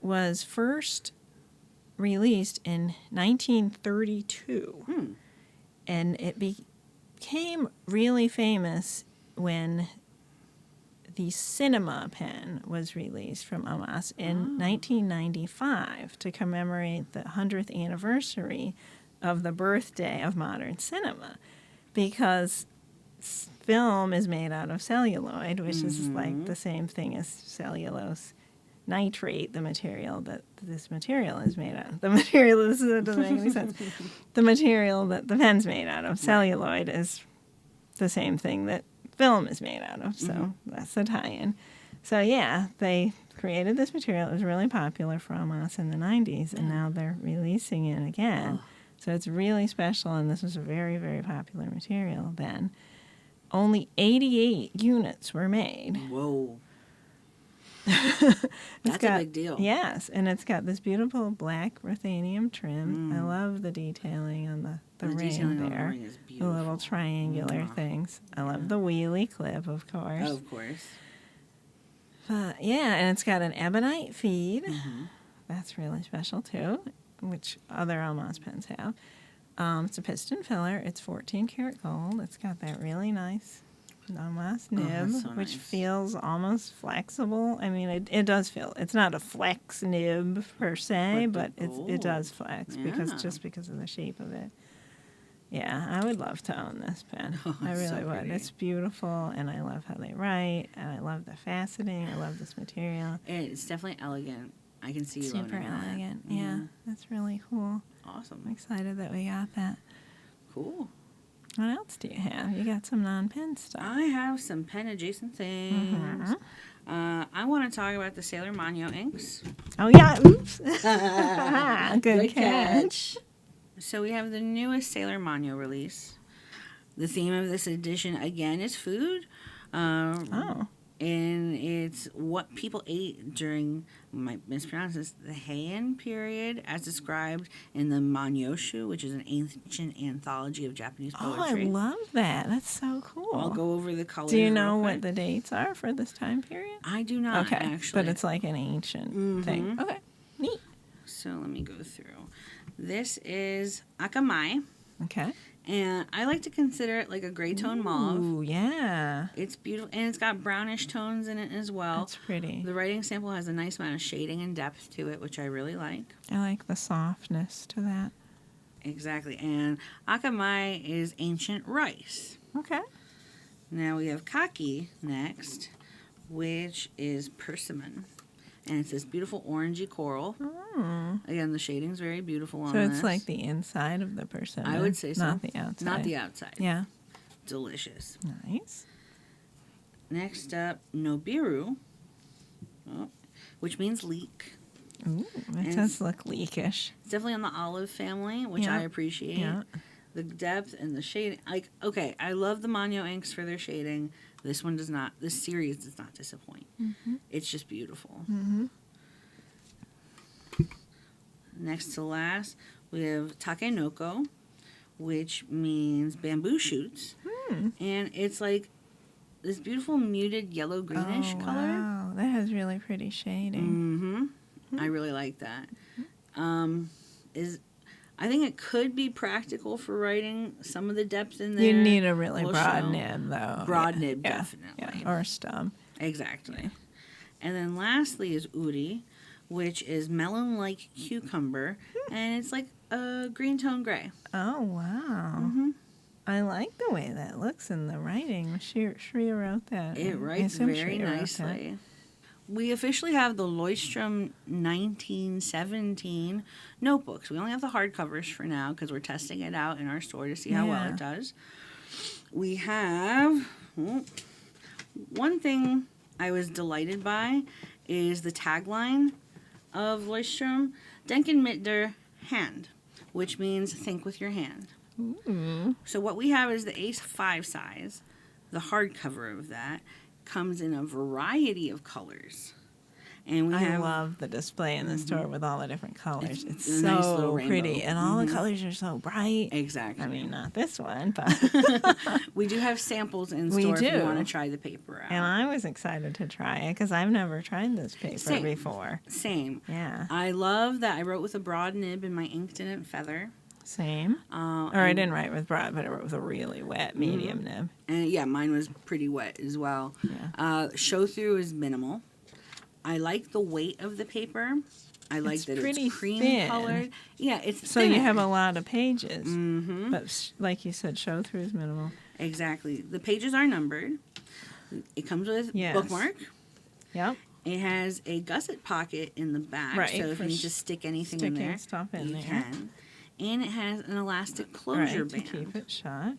Speaker 2: was first released in 1932, and it became really famous when the Cinema pen was released from Omas in 1995 to commemorate the 100th anniversary of the birthday of modern cinema, because film is made out of celluloid, which is like the same thing as cellulose nitrate, the material that this material is made out of. The material, this doesn't make any sense. The material that the pen's made out of, celluloid, is the same thing that film is made out of. So that's the tie-in. So yeah, they created this material. It was really popular for us in the 90s, and now they're releasing it again. So it's really special, and this was a very, very popular material then. Only 88 units were made.
Speaker 1: Whoa. That's a big deal.
Speaker 2: Yes, and it's got this beautiful black ruthenium trim. I love the detailing on the ring
Speaker 1: detailing on
Speaker 2: there.
Speaker 1: the ring is
Speaker 2: The
Speaker 1: beautiful.
Speaker 2: little triangular things. I love the wheelie clip, of course.
Speaker 1: Of course.
Speaker 2: But yeah, and it's got an ebonite feed. That's really special too, which other Almas pens have. It's a piston filler. It's 14 karat gold. It's got that really nice Almas nib,
Speaker 1: that's so
Speaker 2: which
Speaker 1: nice.
Speaker 2: feels almost flexible. I mean, it does feel. It's not a flex nib per se, but
Speaker 1: the
Speaker 2: it does
Speaker 1: gold.
Speaker 2: flex
Speaker 1: Yeah.
Speaker 2: because of the shape of it. Yeah, I would love to own this pen. I
Speaker 1: it's so
Speaker 2: really would.
Speaker 1: pretty.
Speaker 2: It's beautiful, and I love how they write, and I love the faceting. I love this material.
Speaker 1: It's definitely elegant. I can see you
Speaker 2: Super
Speaker 1: owning that.
Speaker 2: elegant. Yeah, that's really cool. I'm
Speaker 1: Awesome.
Speaker 2: excited that we got that.
Speaker 1: Cool.
Speaker 2: What else do you have? You got some non-pen stuff.
Speaker 1: I have some pen adjacent things. I want to talk about the Sailor Mano inks.
Speaker 2: Oh, yeah. Oops. Good catch.
Speaker 1: catch. So we have the newest Sailor Mano release. The theme of this edition, again, is food.
Speaker 2: Oh.
Speaker 1: And it's what people ate during, I might mispronounce this, the Heian period, as described in the Manyoshu, which is an ancient anthology of Japanese
Speaker 2: Oh,
Speaker 1: poetry.
Speaker 2: I love that. That's so cool.
Speaker 1: I'll go over the colors.
Speaker 2: Do you know
Speaker 1: real
Speaker 2: what
Speaker 1: quick.
Speaker 2: the dates are for this time period?
Speaker 1: I do not,
Speaker 2: Okay,
Speaker 1: actually.
Speaker 2: but it's like an ancient thing. Okay, neat.
Speaker 1: So let me go through. This is Akamai,
Speaker 2: Okay.
Speaker 1: and I like to consider it like a gray tone mauve.
Speaker 2: Ooh, yeah.
Speaker 1: It's beautiful, and it's got brownish tones in it as well.
Speaker 2: That's pretty.
Speaker 1: The writing sample has a nice amount of shading and depth to it, which I really like.
Speaker 2: I like the softness to that.
Speaker 1: Exactly. And Akamai is ancient rice.
Speaker 2: Okay.
Speaker 1: Now we have Kaki next, which is persimmon. And it's this beautiful orangey coral. Again, the shading's very beautiful on
Speaker 2: So
Speaker 1: this.
Speaker 2: it's like the inside of the person.
Speaker 1: I would say so.
Speaker 2: Not the outside.
Speaker 1: Not the outside.
Speaker 2: Yeah.
Speaker 1: Delicious.
Speaker 2: Nice.
Speaker 1: Next up, Nobiru, which means leek.
Speaker 2: Ooh, it
Speaker 1: And
Speaker 2: does look leakish.
Speaker 1: It's definitely on the olive family, which
Speaker 2: Yeah.
Speaker 1: I appreciate.
Speaker 2: Yeah.
Speaker 1: The depth and the shading. Like, okay, I love the Mano inks for their shading. This one does not. This series does not disappoint. It's just beautiful. Next to last, we have Takenoko, which means bamboo shoots. And it's like this beautiful muted yellow greenish color.
Speaker 2: Wow, that has really pretty shading.
Speaker 1: I really like that. I think it could be practical for writing some of the depth in there.
Speaker 2: You need a really
Speaker 1: will
Speaker 2: broad
Speaker 1: show.
Speaker 2: nib, though.
Speaker 1: Broad
Speaker 2: Yeah,
Speaker 1: nib,
Speaker 2: yeah,
Speaker 1: definitely.
Speaker 2: Yeah, or a stub.
Speaker 1: Exactly. And then lastly is uri, which is melon-like cucumber, and it's like a green tone gray.
Speaker 2: Oh, wow. I like the way that looks in the writing. Shreya wrote that.
Speaker 1: It
Speaker 2: I
Speaker 1: writes
Speaker 2: assume
Speaker 1: very
Speaker 2: Shreya wrote that.
Speaker 1: nicely. We officially have the Leuchtturm 1917 notebooks. We only have the hardcovers for now because we're testing it out in our store to see how well
Speaker 2: Yeah.
Speaker 1: it does. We have one thing I was delighted by is the tagline of Leuchtturm, Denken mit der Hand, which means think with your hand.
Speaker 2: Ooh.
Speaker 1: So what we have is the A5 size. The hardcover of that comes in a variety of colors. And we
Speaker 2: I
Speaker 1: have
Speaker 2: love the display in the store with all the different colors. It's
Speaker 1: a nice little
Speaker 2: so
Speaker 1: rainbow.
Speaker 2: pretty. And all the colors are so bright.
Speaker 1: exactly.
Speaker 2: I mean, not this one, but...
Speaker 1: we do have samples in
Speaker 2: We
Speaker 1: store if you
Speaker 2: do.
Speaker 1: want to try the paper out.
Speaker 2: And I was excited to try it because I've never tried this paper
Speaker 1: Same.
Speaker 2: before.
Speaker 1: Same.
Speaker 2: Yeah.
Speaker 1: I love that I wrote with a broad nib and my ink didn't feather.
Speaker 2: Same. Or I didn't write with broad, but I wrote with a really wet medium nib.
Speaker 1: And yeah, mine was pretty wet as well.
Speaker 2: Yeah.
Speaker 1: Show through is minimal. I like the weight of the paper. I like
Speaker 2: It's
Speaker 1: that
Speaker 2: pretty
Speaker 1: it's cream
Speaker 2: thin.
Speaker 1: colored. Yeah, it's
Speaker 2: So
Speaker 1: thinner.
Speaker 2: you have a lot of pages.
Speaker 1: Mm-hmm.
Speaker 2: But like you said, show through is minimal.
Speaker 1: Exactly. The pages are numbered. It comes with
Speaker 2: Yes.
Speaker 1: bookmark.
Speaker 2: Yep.
Speaker 1: It has a gusset pocket in the back,
Speaker 2: Right,
Speaker 1: so if
Speaker 2: for
Speaker 1: you need to stick anything in
Speaker 2: sticking
Speaker 1: there,
Speaker 2: stuff in
Speaker 1: you
Speaker 2: there.
Speaker 1: can. And it has an elastic closure
Speaker 2: Right, to
Speaker 1: band.
Speaker 2: keep it shut.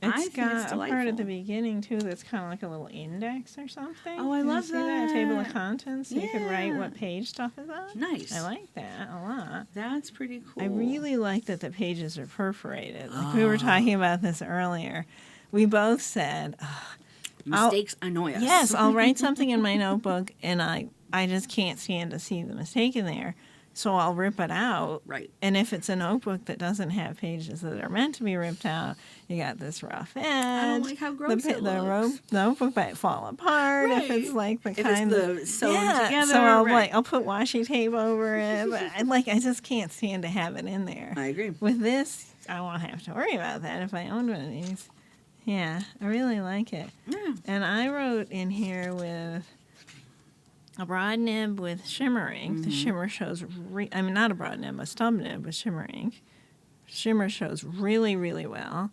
Speaker 1: I
Speaker 2: It's
Speaker 1: think
Speaker 2: got
Speaker 1: it's
Speaker 2: a part at the
Speaker 1: delightful.
Speaker 2: beginning, too, that's kind of like a little index or something.
Speaker 1: Oh, I
Speaker 2: Did you
Speaker 1: love
Speaker 2: see that. A table of
Speaker 1: that.
Speaker 2: contents, so you could write
Speaker 1: Yeah.
Speaker 2: what page stuff is on.
Speaker 1: Nice.
Speaker 2: I like that a lot.
Speaker 1: That's pretty cool.
Speaker 2: I really like that the pages are perforated. Like we were talking about this earlier. We both said,
Speaker 1: Mistakes annoy us.
Speaker 2: yes, I'll write something in my notebook, and I just can't stand to see the mistake in there. So I'll rip it out.
Speaker 1: Right.
Speaker 2: And if it's a notebook that doesn't have pages that are meant to be ripped out, you got this rough edge. I
Speaker 1: don't like how gross it looks.
Speaker 2: Notebook might fall apart if
Speaker 1: Right.
Speaker 2: it's like the
Speaker 1: If
Speaker 2: kind
Speaker 1: it's
Speaker 2: of
Speaker 1: the sewn together.
Speaker 2: So I'll
Speaker 1: right.
Speaker 2: I'll put washi tape over it. But I just can't stand to have it in there.
Speaker 1: I agree.
Speaker 2: With this, I won't have to worry about that if I own one of these. Yeah, I really like it.
Speaker 1: Yeah.
Speaker 2: And I wrote in here with a broad nib with shimmer ink. The shimmer shows, not a broad nib, a stub nib with shimmer ink. Shimmer shows really, really well.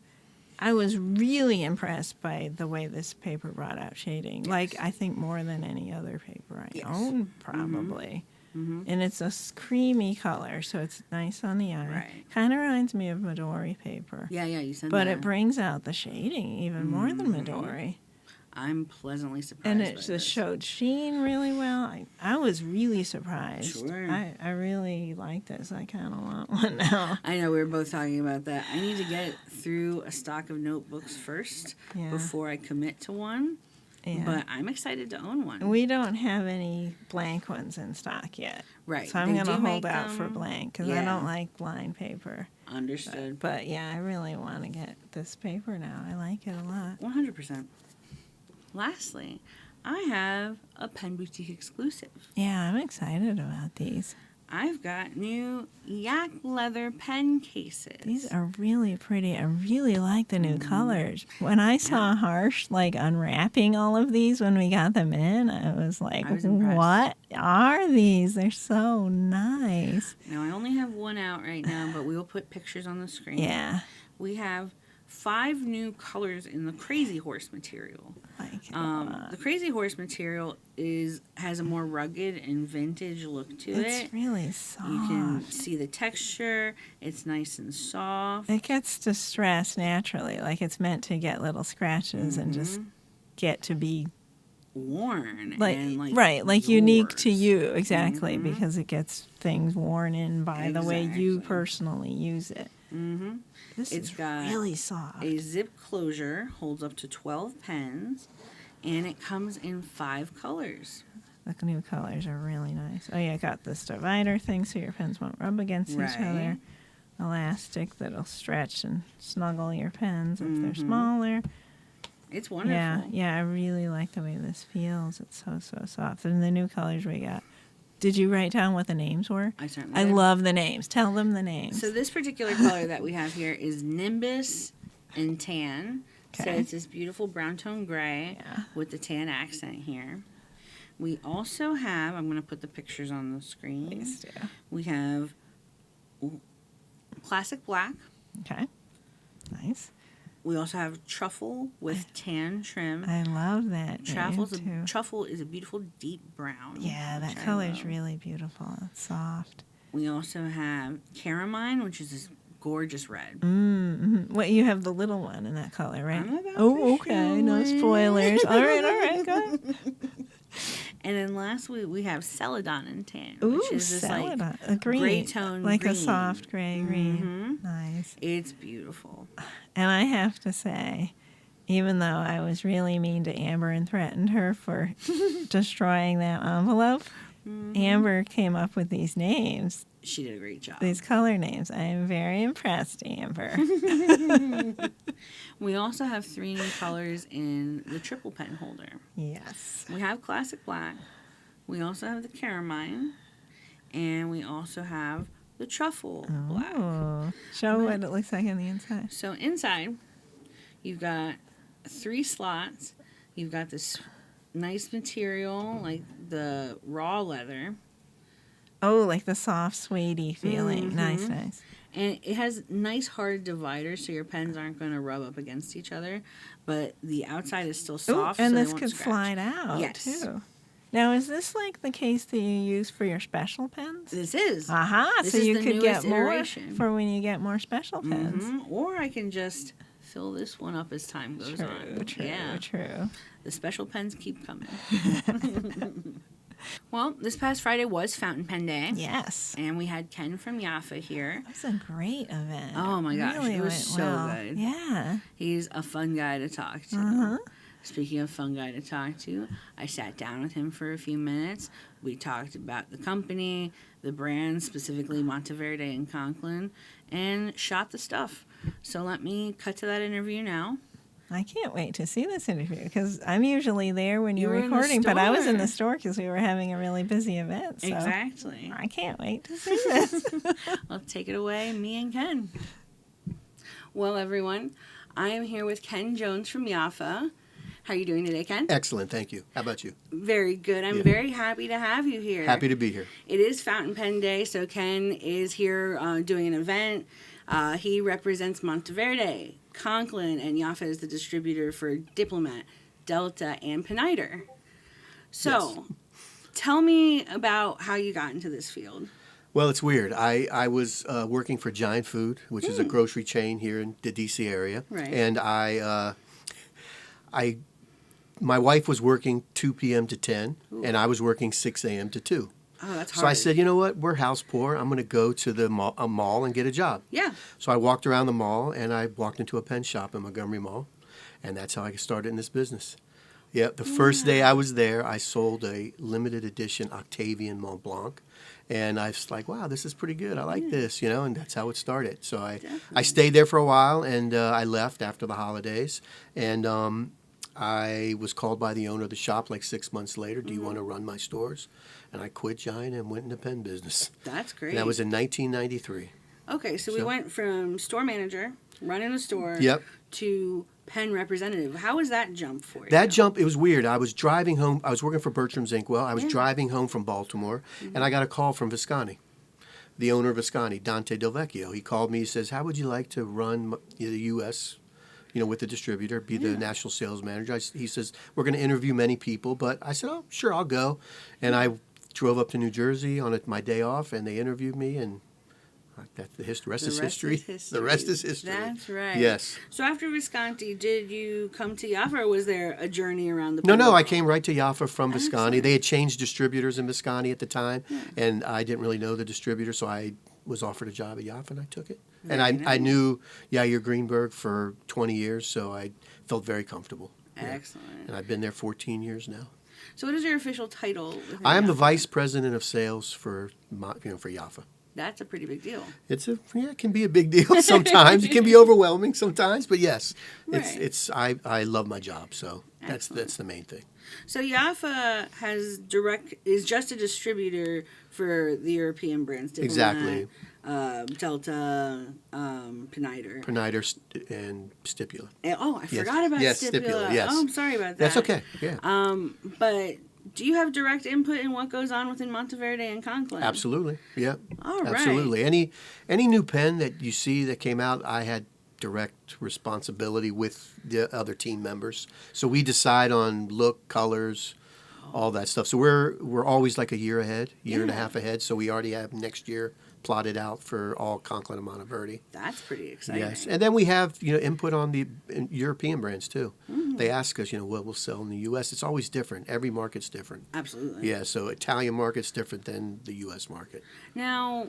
Speaker 2: I was really impressed by the way this paper brought out shading.
Speaker 1: Yes.
Speaker 2: Like, I think more than any other paper I
Speaker 1: Yes.
Speaker 2: own, probably.
Speaker 1: Mm-hmm.
Speaker 2: And it's a creamy color, so it's nice on the eye.
Speaker 1: Right.
Speaker 2: Kind of reminds me of Midori paper.
Speaker 1: Yeah, you said
Speaker 2: But
Speaker 1: that.
Speaker 2: it brings out the shading even more than Midori.
Speaker 1: I'm pleasantly surprised.
Speaker 2: And
Speaker 1: by
Speaker 2: it just
Speaker 1: this.
Speaker 2: showed sheen really well. I was really surprised.
Speaker 1: Sure.
Speaker 2: I really like this. I kind of want one now.
Speaker 1: I know we were both talking about that. I need to get through a stock of notebooks first
Speaker 2: Yeah.
Speaker 1: before I commit to one.
Speaker 2: Yeah.
Speaker 1: But I'm excited to own one.
Speaker 2: We don't have any blank ones in stock yet.
Speaker 1: Right.
Speaker 2: So I'm
Speaker 1: They
Speaker 2: going to
Speaker 1: do
Speaker 2: hold
Speaker 1: make
Speaker 2: out for
Speaker 1: them-
Speaker 2: blank because I
Speaker 1: Yeah.
Speaker 2: don't like blind paper.
Speaker 1: Understood.
Speaker 2: But yeah, I really want to get this paper now. I like it a lot.
Speaker 1: 100%. Lastly, I have a Pen Boutique exclusive.
Speaker 2: Yeah, I'm excited about these.
Speaker 1: I've got new yak leather pen cases.
Speaker 2: These are really pretty. I really like the new colors. When I saw Harsh unwrapping all of these when we got them in, I was like,
Speaker 1: I was impressed.
Speaker 2: what are these? They're so nice.
Speaker 1: Now, I only have one out right now, but we will put pictures on the screen.
Speaker 2: Yeah.
Speaker 1: We have 5 new colors in the Crazy Horse material.
Speaker 2: Like it a lot.
Speaker 1: The Crazy Horse material has a more rugged and vintage look to
Speaker 2: It's
Speaker 1: it.
Speaker 2: really soft.
Speaker 1: You can see the texture. It's nice and soft.
Speaker 2: It gets distressed naturally. Like it's meant to get little scratches and just get to be
Speaker 1: Worn.
Speaker 2: like,
Speaker 1: and
Speaker 2: right, like unique to
Speaker 1: yours.
Speaker 2: you. Exactly. Because it gets things worn in by the way you
Speaker 1: Exactly.
Speaker 2: personally use it.
Speaker 1: Mm-hmm.
Speaker 2: This
Speaker 1: It's
Speaker 2: is
Speaker 1: got
Speaker 2: really soft.
Speaker 1: A zip closure holds up to 12 pens, and it comes in 5 colors.
Speaker 2: The new colors are really nice. Oh yeah, got this divider thing so your pens won't rub against each other. Elastic that'll stretch and snuggle your pens if they're smaller.
Speaker 1: It's wonderful.
Speaker 2: Yeah, I really like the way this feels. It's so soft. And the new colors we got. Did you write down what the names were?
Speaker 1: I certainly
Speaker 2: I
Speaker 1: did.
Speaker 2: love the names. Tell them the names.
Speaker 1: So this particular color that we have here is Nimbus and Tan. So
Speaker 2: Okay.
Speaker 1: it's this beautiful brown tone gray
Speaker 2: Yeah.
Speaker 1: with the tan accent here. We also have, I'm going to put the pictures on the screen.
Speaker 2: Please do.
Speaker 1: We have Classic Black.
Speaker 2: Okay. Nice.
Speaker 1: We also have Truffle with tan trim.
Speaker 2: I love that name, too.
Speaker 1: Truffle is a beautiful deep brown.
Speaker 2: Yeah, that
Speaker 1: which I
Speaker 2: color's
Speaker 1: love.
Speaker 2: really beautiful. It's soft.
Speaker 1: We also have Caramine, which is this gorgeous red.
Speaker 2: Mm-hmm. What, you have the little one in that color, right?
Speaker 1: I'm about
Speaker 2: Oh,
Speaker 1: to
Speaker 2: okay.
Speaker 1: show
Speaker 2: No
Speaker 1: it.
Speaker 2: spoilers. All right, go ahead.
Speaker 1: And then last we have Celadon and Tan,
Speaker 2: Ooh,
Speaker 1: which is this like
Speaker 2: celadon. A green.
Speaker 1: gray tone
Speaker 2: like
Speaker 1: green.
Speaker 2: a soft gray green.
Speaker 1: Mhm.
Speaker 2: Nice.
Speaker 1: It's beautiful.
Speaker 2: And I have to say, even though I was really mean to Amber and threatened her for destroying that envelope, Amber came up with these names,
Speaker 1: She did a great job.
Speaker 2: these color names. I am very impressed, Amber.
Speaker 1: We also have 3 new colors in the triple pen holder.
Speaker 2: Yes.
Speaker 1: We have Classic Black. We also have the Caramine. And we also have the truffle black.
Speaker 2: Oh, show what it looks like on the inside.
Speaker 1: So inside, you've got 3 slots. You've got this nice material, like the raw leather.
Speaker 2: Oh, like the soft, suede feeling. Nice.
Speaker 1: And it has nice hard dividers so your pens aren't going to rub up against each other. But the outside is still
Speaker 2: Ooh,
Speaker 1: soft.
Speaker 2: and
Speaker 1: so
Speaker 2: this
Speaker 1: they won't
Speaker 2: could
Speaker 1: scratch.
Speaker 2: slide out,
Speaker 1: Yes.
Speaker 2: too. Now, is this like the case that you use for your special pens?
Speaker 1: This is.
Speaker 2: Aha,
Speaker 1: This
Speaker 2: so
Speaker 1: is
Speaker 2: you
Speaker 1: the
Speaker 2: could get
Speaker 1: newest
Speaker 2: more
Speaker 1: iteration.
Speaker 2: for when you get more special pens.
Speaker 1: Or I can just fill this one up as time goes on.
Speaker 2: True.
Speaker 1: The special pens keep coming. Well, this past Friday was Fountain Pen Day.
Speaker 2: Yes.
Speaker 1: And we had Ken from Jaffa here.
Speaker 2: That was a great event.
Speaker 1: Oh my gosh,
Speaker 2: really
Speaker 1: it was
Speaker 2: went
Speaker 1: so
Speaker 2: well.
Speaker 1: good.
Speaker 2: Yeah.
Speaker 1: He's a fun guy to talk to.
Speaker 2: Uh-huh.
Speaker 1: Speaking of fun guy to talk to, I sat down with him for a few minutes. We talked about the company, the brand, specifically Monteverde and Conklin, and shot the stuff. So let me cut to that interview now.
Speaker 2: I can't wait to see this interview because I'm usually there when
Speaker 1: You
Speaker 2: you're
Speaker 1: were in the
Speaker 2: recording, but I was in
Speaker 1: store.
Speaker 2: the store because we were having a really busy event. So
Speaker 1: Exactly.
Speaker 2: I can't wait to see this.
Speaker 1: Let's take it away, me and Ken. Well, everyone, I am here with Ken Jones from Jaffa. How are you doing today, Ken?
Speaker 3: Excellent, thank you. How about you?
Speaker 1: Very good. I'm
Speaker 3: Yeah.
Speaker 1: very happy to have you here.
Speaker 3: Happy to be here.
Speaker 1: It is Fountain Pen Day, so Ken is here doing an event. He represents Monteverde, Conklin, and Jaffa is the distributor for Diplomat, Delta, and Peniter. So, tell me about how you got into this field.
Speaker 3: Well, it's weird. I was working for Giant Food, which is a grocery chain here in the D.C. area.
Speaker 1: Right.
Speaker 3: And my wife was working 2 p.m. to 10, and I was working 6 a.m. to 2.
Speaker 1: Oh, that's hard.
Speaker 3: So I said, you know what? We're house poor. I'm going to go to the mall and get a job.
Speaker 1: Yeah.
Speaker 3: So I walked around the mall, and I walked into a pen shop in Montgomery Mall, and that's how I started in this business. Yeah, the first day I was there, I sold a limited edition Octavian Mont Blanc, and I was like, wow, this is pretty good. I like this, you know, and that's how it started. So I stayed there for a while, and I left after the holidays, and I was called by the owner of the shop like 6 months later, do you want to run my stores? And I quit Giant and went into pen business.
Speaker 1: That's great.
Speaker 3: And that was in 1993.
Speaker 1: Okay, so we went from store manager, running a store,
Speaker 3: Yep.
Speaker 1: to pen representative. How was that jump for you?
Speaker 3: That jump, it was weird. I was driving home. I was working for Bertram's Inkwell. I was driving home from Baltimore, and I got a call from Visconti, the owner of Visconti, Dante Del Vecchio. He called me. He says, how would you like to run the U.S., you know, with the distributor, be the national sales manager? He says, we're going to interview many people. But I said, oh, sure, I'll go. And I drove up to New Jersey on my day off, and they interviewed me, and that's the history. The rest is history. The rest is history.
Speaker 1: That's right.
Speaker 3: Yes.
Speaker 1: So after Visconti, did you come to Jaffa, or was there a journey around the
Speaker 3: No,
Speaker 1: pen
Speaker 3: I
Speaker 1: world?
Speaker 3: came right to Jaffa from Visconti.
Speaker 1: Excellent.
Speaker 3: They had changed distributors in Visconti at the time, and I didn't really know the distributor, so I was offered a job at Jaffa, and I took it.
Speaker 1: Very
Speaker 3: And I
Speaker 1: nice.
Speaker 3: knew Yair Greenberg for 20 years, so I felt very comfortable. Yeah.
Speaker 1: Excellent.
Speaker 3: And I've been there 14 years now.
Speaker 1: So what is your official title? within
Speaker 3: I am the
Speaker 1: Jaffa?
Speaker 3: vice president of sales for for Jaffa.
Speaker 1: That's a pretty big deal.
Speaker 3: It can be a big deal sometimes. It can be overwhelming sometimes, but yes,
Speaker 1: Right.
Speaker 3: I love my job, so
Speaker 1: Excellent.
Speaker 3: that's the main thing.
Speaker 1: So Jaffa is just a distributor for the European brands. Diplomat,
Speaker 3: Exactly.
Speaker 1: Delta, Peniter.
Speaker 3: Peniter and Stipula.
Speaker 1: I forgot about
Speaker 3: Yes,
Speaker 1: Stipula.
Speaker 3: Stipula, yes.
Speaker 1: Oh, I'm sorry about that.
Speaker 3: That's okay. Yeah.
Speaker 1: But do you have direct input in what goes on within Monteverde and Conklin?
Speaker 3: Absolutely. Yeah.
Speaker 1: All right.
Speaker 3: Absolutely. Any new pen that you see that came out, I had direct responsibility with the other team members. So we decide on look, colors, all that stuff. So we're always like a year ahead, year and a half ahead. So we already have next year plotted out for all Conklin and Monteverde.
Speaker 1: That's pretty exciting.
Speaker 3: Yes, and then we have input on the European brands too. They ask us, what we'll sell in the U.S. It's always different. Every market's different.
Speaker 1: Absolutely.
Speaker 3: Yeah, so Italian market's different than the U.S. market.
Speaker 1: Now,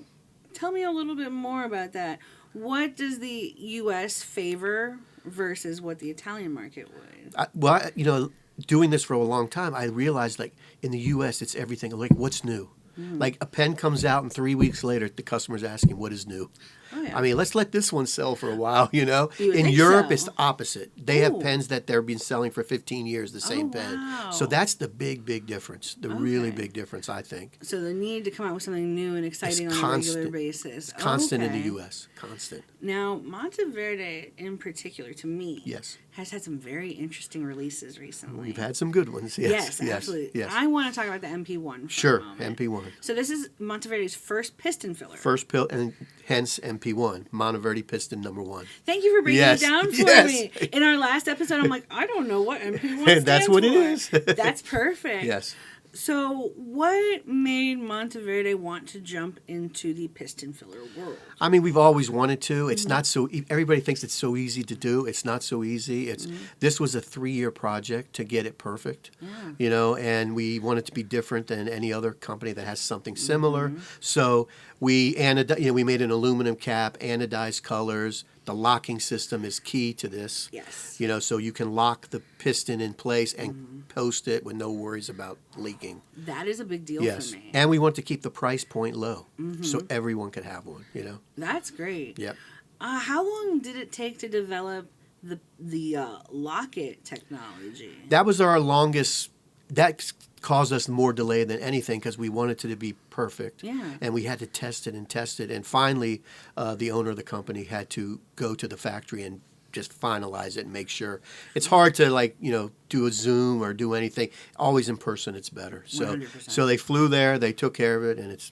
Speaker 1: tell me a little bit more about that. What does the U.S. favor versus what the Italian market would?
Speaker 3: Doing this for a long time, I realized like in the U.S. it's everything. Like what's new? Like a pen comes out and 3 weeks later the customer's asking what is new.
Speaker 1: Oh, yeah.
Speaker 3: I mean, let's let this one sell for a while, you know?
Speaker 1: You would
Speaker 3: In
Speaker 1: think
Speaker 3: Europe,
Speaker 1: so.
Speaker 3: it's the opposite. They have
Speaker 1: Ooh.
Speaker 3: pens that they've been selling for 15 years, the same pen.
Speaker 1: wow.
Speaker 3: So that's the big difference, the really
Speaker 1: Okay.
Speaker 3: big difference, I think.
Speaker 1: So the need to come out with something new and exciting on a
Speaker 3: constant.
Speaker 1: regular basis.
Speaker 3: It's constant in
Speaker 1: Okay.
Speaker 3: the U.S., constant.
Speaker 1: Now, Monteverde in particular, to me,
Speaker 3: Yes.
Speaker 1: has had some very interesting releases recently.
Speaker 3: We've had some good ones, yes.
Speaker 1: Yes, absolutely.
Speaker 3: Yes.
Speaker 1: I want to talk about the MP1 for
Speaker 3: Sure,
Speaker 1: a moment.
Speaker 3: MP1.
Speaker 1: So this is Monteverde's first piston filler.
Speaker 3: First pill, and hence MP1, Monteverde Piston number 1.
Speaker 1: Thank you for breaking
Speaker 3: Yes,
Speaker 1: it down for
Speaker 3: yes.
Speaker 1: me. In our last episode, I'm like, I don't know what MP1
Speaker 3: And
Speaker 1: stands
Speaker 3: that's what it
Speaker 1: for.
Speaker 3: is.
Speaker 1: That's perfect.
Speaker 3: Yes.
Speaker 1: So, what made Monteverde want to jump into the piston filler world?
Speaker 3: I mean, we've always wanted to. It's
Speaker 1: Mm-hmm.
Speaker 3: not so. Everybody thinks it's so easy to do. It's not so easy. This was a 3-year project to get it perfect.
Speaker 1: Yeah.
Speaker 3: You know, and we want it to be different than any other company that has something similar. So we we made an aluminum cap, anodized colors. The locking system is key to this.
Speaker 1: Yes.
Speaker 3: You know, so you can lock the piston in place and post it with no worries about leaking.
Speaker 1: That is a big deal
Speaker 3: Yes,
Speaker 1: for me.
Speaker 3: and we want to keep the price point low, so everyone could have one. You know.
Speaker 1: That's great.
Speaker 3: Yep.
Speaker 1: How long did it take to develop the locket technology?
Speaker 3: That was our longest. That caused us more delay than anything because we wanted it to be perfect.
Speaker 1: Yeah.
Speaker 3: And we had to test it and test it. And finally, the owner of the company had to go to the factory and just finalize it and make sure. It's hard to do a Zoom or do anything. Always in person, it's better. So
Speaker 1: 100%.
Speaker 3: so they flew there, they took care of it, and it's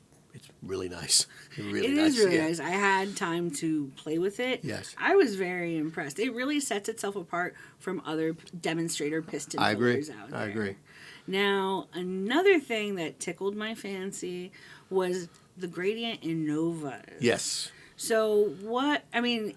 Speaker 3: really nice. Really
Speaker 1: It
Speaker 3: nice.
Speaker 1: is really
Speaker 3: yeah.
Speaker 1: nice. I had time to play with it.
Speaker 3: Yes.
Speaker 1: I was very impressed. It really sets itself apart from other demonstrator piston
Speaker 3: I agree.
Speaker 1: fillers out there.
Speaker 3: I agree.
Speaker 1: Now, another thing that tickled my fancy was the gradient Innovas.
Speaker 3: Yes.
Speaker 1: So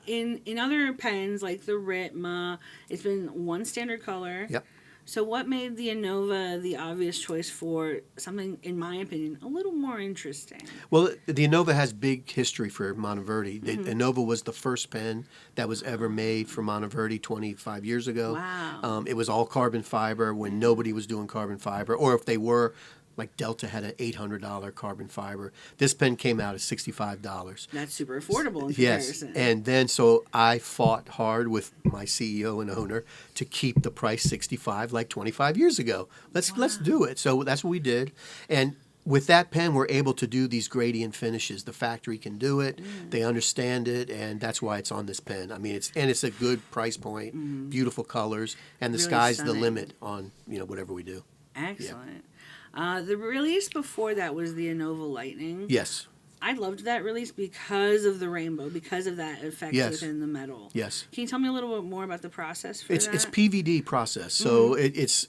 Speaker 1: in other pens like the Ritma, it's been one standard color.
Speaker 3: Yep.
Speaker 1: So what made the Innova the obvious choice for something, in my opinion, a little more interesting?
Speaker 3: Well, the Innova has big history for Monteverde. The Innova was the first pen that was ever made for Monteverde 25 years ago.
Speaker 1: Wow.
Speaker 3: It was all carbon fiber when nobody was doing carbon fiber, or if they were, like Delta had an $800 carbon fiber. This pen came out at $65.
Speaker 1: That's super affordable in
Speaker 3: Yes,
Speaker 1: comparison.
Speaker 3: and then so I fought hard with my CEO and owner to keep the price 65 like 25 years ago. Let's do it. So that's what we did, and with that pen, we're able to do these gradient finishes. The factory can do it; they understand it, and that's why it's on this pen. I mean, it's a good price point, beautiful colors, and the
Speaker 1: Really
Speaker 3: sky's
Speaker 1: stunning.
Speaker 3: the limit on whatever we do.
Speaker 1: Excellent. The release before that was the Innova Lightning.
Speaker 3: Yes,
Speaker 1: I loved that release because of the rainbow, because of that effect
Speaker 3: Yes.
Speaker 1: within the metal.
Speaker 3: yes.
Speaker 1: Can you tell me a little bit more about the process for
Speaker 3: It's
Speaker 1: that?
Speaker 3: it's PVD process, so it's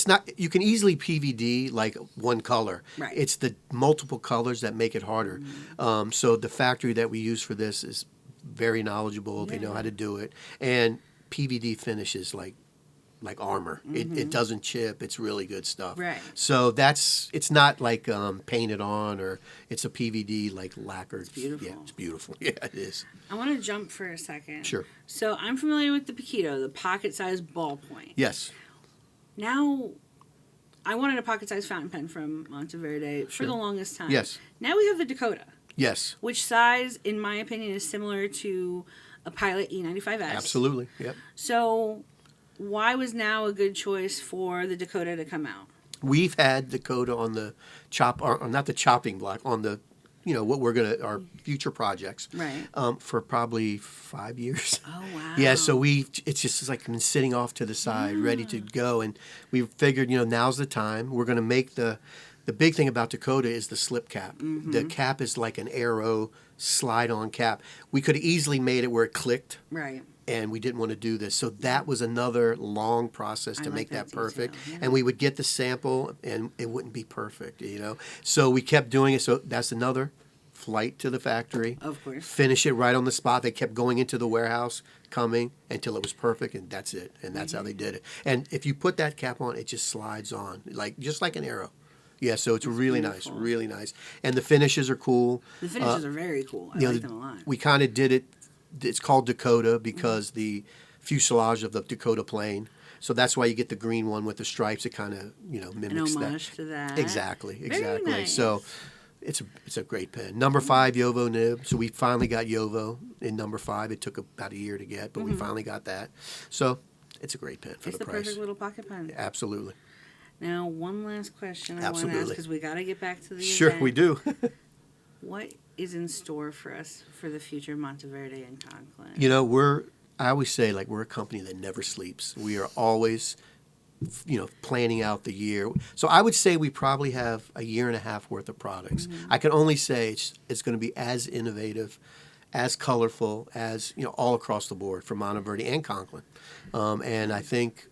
Speaker 3: not. You can easily PVD like one color.
Speaker 1: Right.
Speaker 3: It's the multiple colors that make it harder. So the factory that we use for this is very knowledgeable. They know how to do it, and PVD finishes like armor. It doesn't chip. It's really good stuff.
Speaker 1: Right.
Speaker 3: So it's not like painted on, or it's a PVD like lacquered. It's
Speaker 1: beautiful.
Speaker 3: Yeah, it's beautiful. Yeah, it is.
Speaker 1: I want to jump for a second.
Speaker 3: Sure.
Speaker 1: So I'm familiar with the Paquito, the pocket-sized ballpoint.
Speaker 3: Yes.
Speaker 1: Now, I wanted a pocket-sized fountain pen from Monteverde for
Speaker 3: Sure.
Speaker 1: the longest time.
Speaker 3: Yes.
Speaker 1: Now we have the Dakota,
Speaker 3: Yes.
Speaker 1: which size, in my opinion, is similar to a Pilot E95S.
Speaker 3: Absolutely. Yep.
Speaker 1: So why was now a good choice for the Dakota to come out?
Speaker 3: We've had Dakota on the or not the chopping block, on the, what our future projects.
Speaker 1: Right.
Speaker 3: For probably 5 years.
Speaker 1: Oh, wow.
Speaker 3: Yeah, so it's just like been sitting off to the side, ready to go, and we figured, now's the time. We're going to make the big thing about Dakota is the slip cap. The cap is like an arrow slide-on cap. We could have easily made it where it clicked.
Speaker 1: Right.
Speaker 3: And we didn't want to do this. So that was another long process to
Speaker 1: I like
Speaker 3: make
Speaker 1: that
Speaker 3: that perfect.
Speaker 1: detail, yeah.
Speaker 3: And we would get the sample, and it wouldn't be perfect, So we kept doing it. So that's another flight to the factory.
Speaker 1: Of course.
Speaker 3: Finish it right on the spot. They kept going into the warehouse, coming until it was perfect, and that's it. And that's how they did it. And if you put that cap on, it just slides on, just like an arrow. Yeah, so it's really
Speaker 1: beautiful.
Speaker 3: nice, really nice. And the finishes are cool.
Speaker 1: The finishes are very cool. I
Speaker 3: You know,
Speaker 1: like them a lot.
Speaker 3: We kind of did it. It's called Dakota because the fuselage of the Dakota plane. So that's why you get the green one with the stripes. It kind of
Speaker 1: An
Speaker 3: mimics that.
Speaker 1: homage to that.
Speaker 3: Exactly.
Speaker 1: Very nice.
Speaker 3: So It's a great pen. Number 5 Yovo nib. So we finally got Yovo in number 5. It took about a year to get, but we finally got that. So it's a great pen for
Speaker 1: It's
Speaker 3: the
Speaker 1: the
Speaker 3: price.
Speaker 1: perfect little pocket pen.
Speaker 3: Absolutely.
Speaker 1: Now, one last question I want to
Speaker 3: Absolutely.
Speaker 1: ask, because we got to get back to the
Speaker 3: Sure,
Speaker 1: event.
Speaker 3: we do.
Speaker 1: What is in store for us for the future Monteverde and Conklin?
Speaker 3: You know, I always say, like, we're a company that never sleeps. We are always, planning out the year. So I would say we probably have a year and a half worth of products. I can only say it's going to be as innovative, as colorful as, all across the board for Monteverde and Conklin. And I think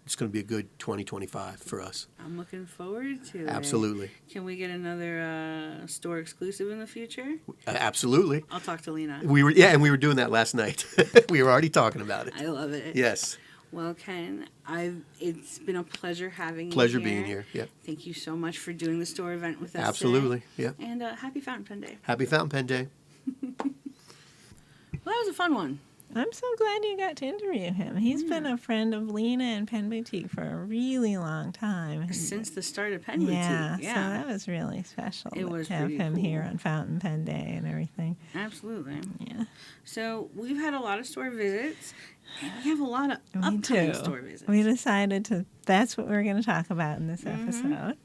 Speaker 3: it's going to be a good 2025 for us.
Speaker 1: I'm looking forward to it.
Speaker 3: Absolutely.
Speaker 1: Can we get another store exclusive in the future?
Speaker 3: Absolutely.
Speaker 1: I'll talk to Lena.
Speaker 3: We were doing that last night. We were already talking about it.
Speaker 1: I love it.
Speaker 3: Yes.
Speaker 1: Well, Ken, it's been a pleasure having you
Speaker 3: Pleasure
Speaker 1: here.
Speaker 3: being here. Yep.
Speaker 1: Thank you so much for doing the store event with us
Speaker 3: Absolutely.
Speaker 1: today.
Speaker 3: Yeah.
Speaker 1: And happy Fountain Pen Day.
Speaker 3: Happy Fountain Pen Day.
Speaker 1: Well, that was a fun one.
Speaker 2: I'm so glad you got to interview him. He's been a friend of Lena and Pen Boutique for a really long time.
Speaker 1: Since the start of Pen Boutique.
Speaker 2: So that was really special
Speaker 1: It was
Speaker 2: to have
Speaker 1: pretty
Speaker 2: him
Speaker 1: cool.
Speaker 2: here on Fountain Pen Day and everything.
Speaker 1: Absolutely.
Speaker 2: Yeah.
Speaker 1: So we've had a lot of store visits, and we have a lot of
Speaker 2: Me
Speaker 1: upcoming
Speaker 2: too.
Speaker 1: store visits.
Speaker 2: We decided that's what we're going to talk about in this
Speaker 1: Mm-hmm.
Speaker 2: episode.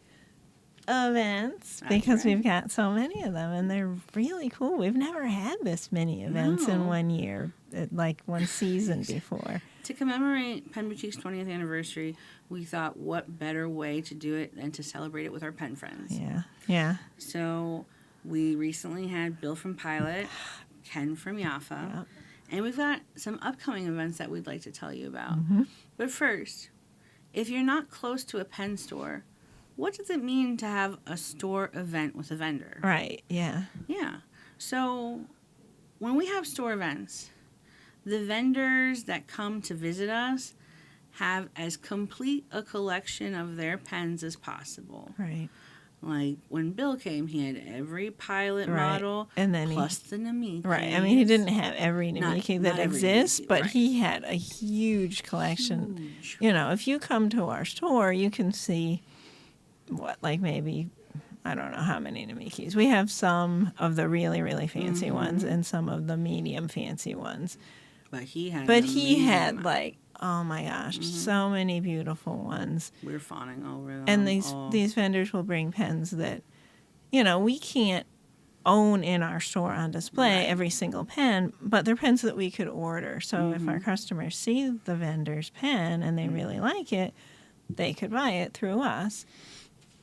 Speaker 2: Events,
Speaker 1: That's
Speaker 2: because
Speaker 1: right.
Speaker 2: we've got so many of them, and they're really cool. We've never had this many events in
Speaker 1: No.
Speaker 2: 1 year, like one season before.
Speaker 1: To commemorate Pen Boutique's 20th anniversary, we thought what better way to do it than to celebrate it with our pen friends.
Speaker 2: Yeah.
Speaker 1: So we recently had Bill from Pilot, Ken from Jaffa,
Speaker 2: Yep.
Speaker 1: and we've got some upcoming events that we'd like to tell you about.
Speaker 2: Mm-hmm.
Speaker 1: But first, if you're not close to a pen store, what does it mean to have a store event with a vendor?
Speaker 2: Right, yeah.
Speaker 1: Yeah. So when we have store events, the vendors that come to visit us have as complete a collection of their pens as possible.
Speaker 2: Right.
Speaker 1: Like when Bill came, he had every Pilot
Speaker 2: Right.
Speaker 1: model
Speaker 2: And then
Speaker 1: plus the Namiki.
Speaker 2: Right. I mean, he didn't have every
Speaker 1: Not-
Speaker 2: Namiki
Speaker 1: not
Speaker 2: that
Speaker 1: every
Speaker 2: exists,
Speaker 1: Namiki,
Speaker 2: but
Speaker 1: right.
Speaker 2: he had a huge collection.
Speaker 1: Huge.
Speaker 2: If you come to our store, you can see maybe, I don't know how many Namikis. We have some of the really, really fancy ones and some of the medium fancy ones.
Speaker 1: But he had.
Speaker 2: But
Speaker 1: an
Speaker 2: he
Speaker 1: amazing
Speaker 2: had,
Speaker 1: amount.
Speaker 2: oh my gosh, so many beautiful ones.
Speaker 1: We're fawning over them.
Speaker 2: And
Speaker 1: all.
Speaker 2: these vendors will bring pens that, we can't own in our store on display every single pen, but they're pens that we could order. So if our customers see the vendor's pen and they really like it, they could buy it through us.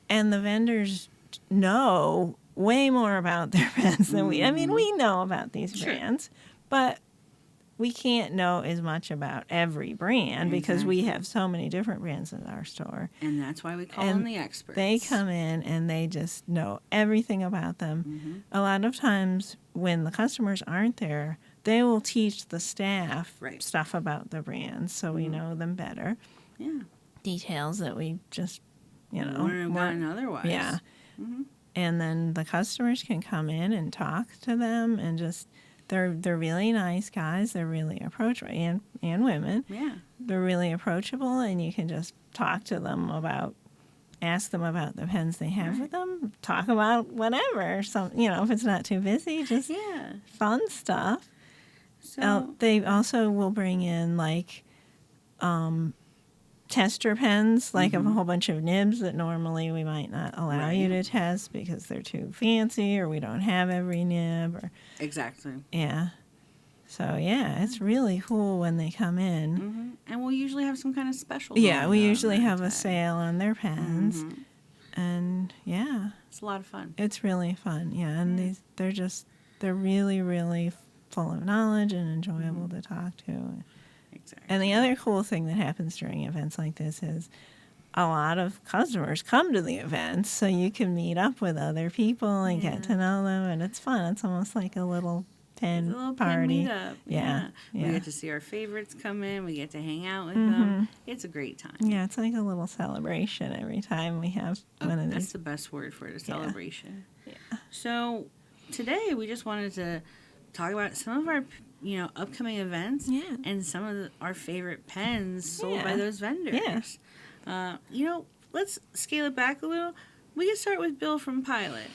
Speaker 2: And the vendors know way more about their pens than we. I mean, we know about these
Speaker 1: Sure.
Speaker 2: brands, but we can't know as much about every brand because we have so many different brands in our store.
Speaker 1: And that's why we call
Speaker 2: And
Speaker 1: them the experts.
Speaker 2: They come in and they just know everything about them.
Speaker 1: Mm-hmm.
Speaker 2: A lot of times when the customers aren't there, they will teach the staff
Speaker 1: Right.
Speaker 2: stuff about the brands so we know them better.
Speaker 1: Yeah.
Speaker 2: Details that we just,
Speaker 1: Wouldn't have gotten otherwise.
Speaker 2: yeah.
Speaker 1: Mhm.
Speaker 2: And then the customers can come in and talk to them and just they're really nice guys. They're really approachable and women.
Speaker 1: Yeah.
Speaker 2: They're really approachable and you can just talk to them ask them about the pens they have with them, talk about whatever. Some if it's not too busy, just
Speaker 1: Yeah.
Speaker 2: fun stuff.
Speaker 1: So
Speaker 2: They also will bring in tester pens, of a whole bunch of nibs that normally we might not allow you to test because they're too fancy or we don't have every nib or
Speaker 1: exactly.
Speaker 2: yeah. So yeah, it's really cool when they come in.
Speaker 1: Mm-hmm. And we'll usually have some kind of special.
Speaker 2: Yeah,
Speaker 1: going
Speaker 2: we
Speaker 1: on
Speaker 2: usually
Speaker 1: that
Speaker 2: have a
Speaker 1: time.
Speaker 2: sale on their pens.
Speaker 1: Mhm.
Speaker 2: And yeah,
Speaker 1: It's a lot of fun.
Speaker 2: it's really fun. Yeah, and they're really, really full of knowledge and enjoyable to talk to.
Speaker 1: Exactly.
Speaker 2: And the other cool thing that happens during events like this is a lot of customers come to the events so you can meet up with other people and get to know them, and it's fun. It's almost like a little pen
Speaker 1: It's a little
Speaker 2: party.
Speaker 1: pen meetup.
Speaker 2: Yeah,
Speaker 1: We
Speaker 2: yeah.
Speaker 1: get to see our favorites come in. We get to hang out with them. It's a great time.
Speaker 2: Yeah, it's like a little celebration every time we have one of
Speaker 1: That's
Speaker 2: these.
Speaker 1: the best word for it, a celebration. Yeah. So today we just wanted to talk about some of our upcoming events
Speaker 2: Yeah.
Speaker 1: and some of our favorite pens sold
Speaker 2: Yeah.
Speaker 1: by those vendors. Let's scale it back a little. We can start with Bill from Pilot.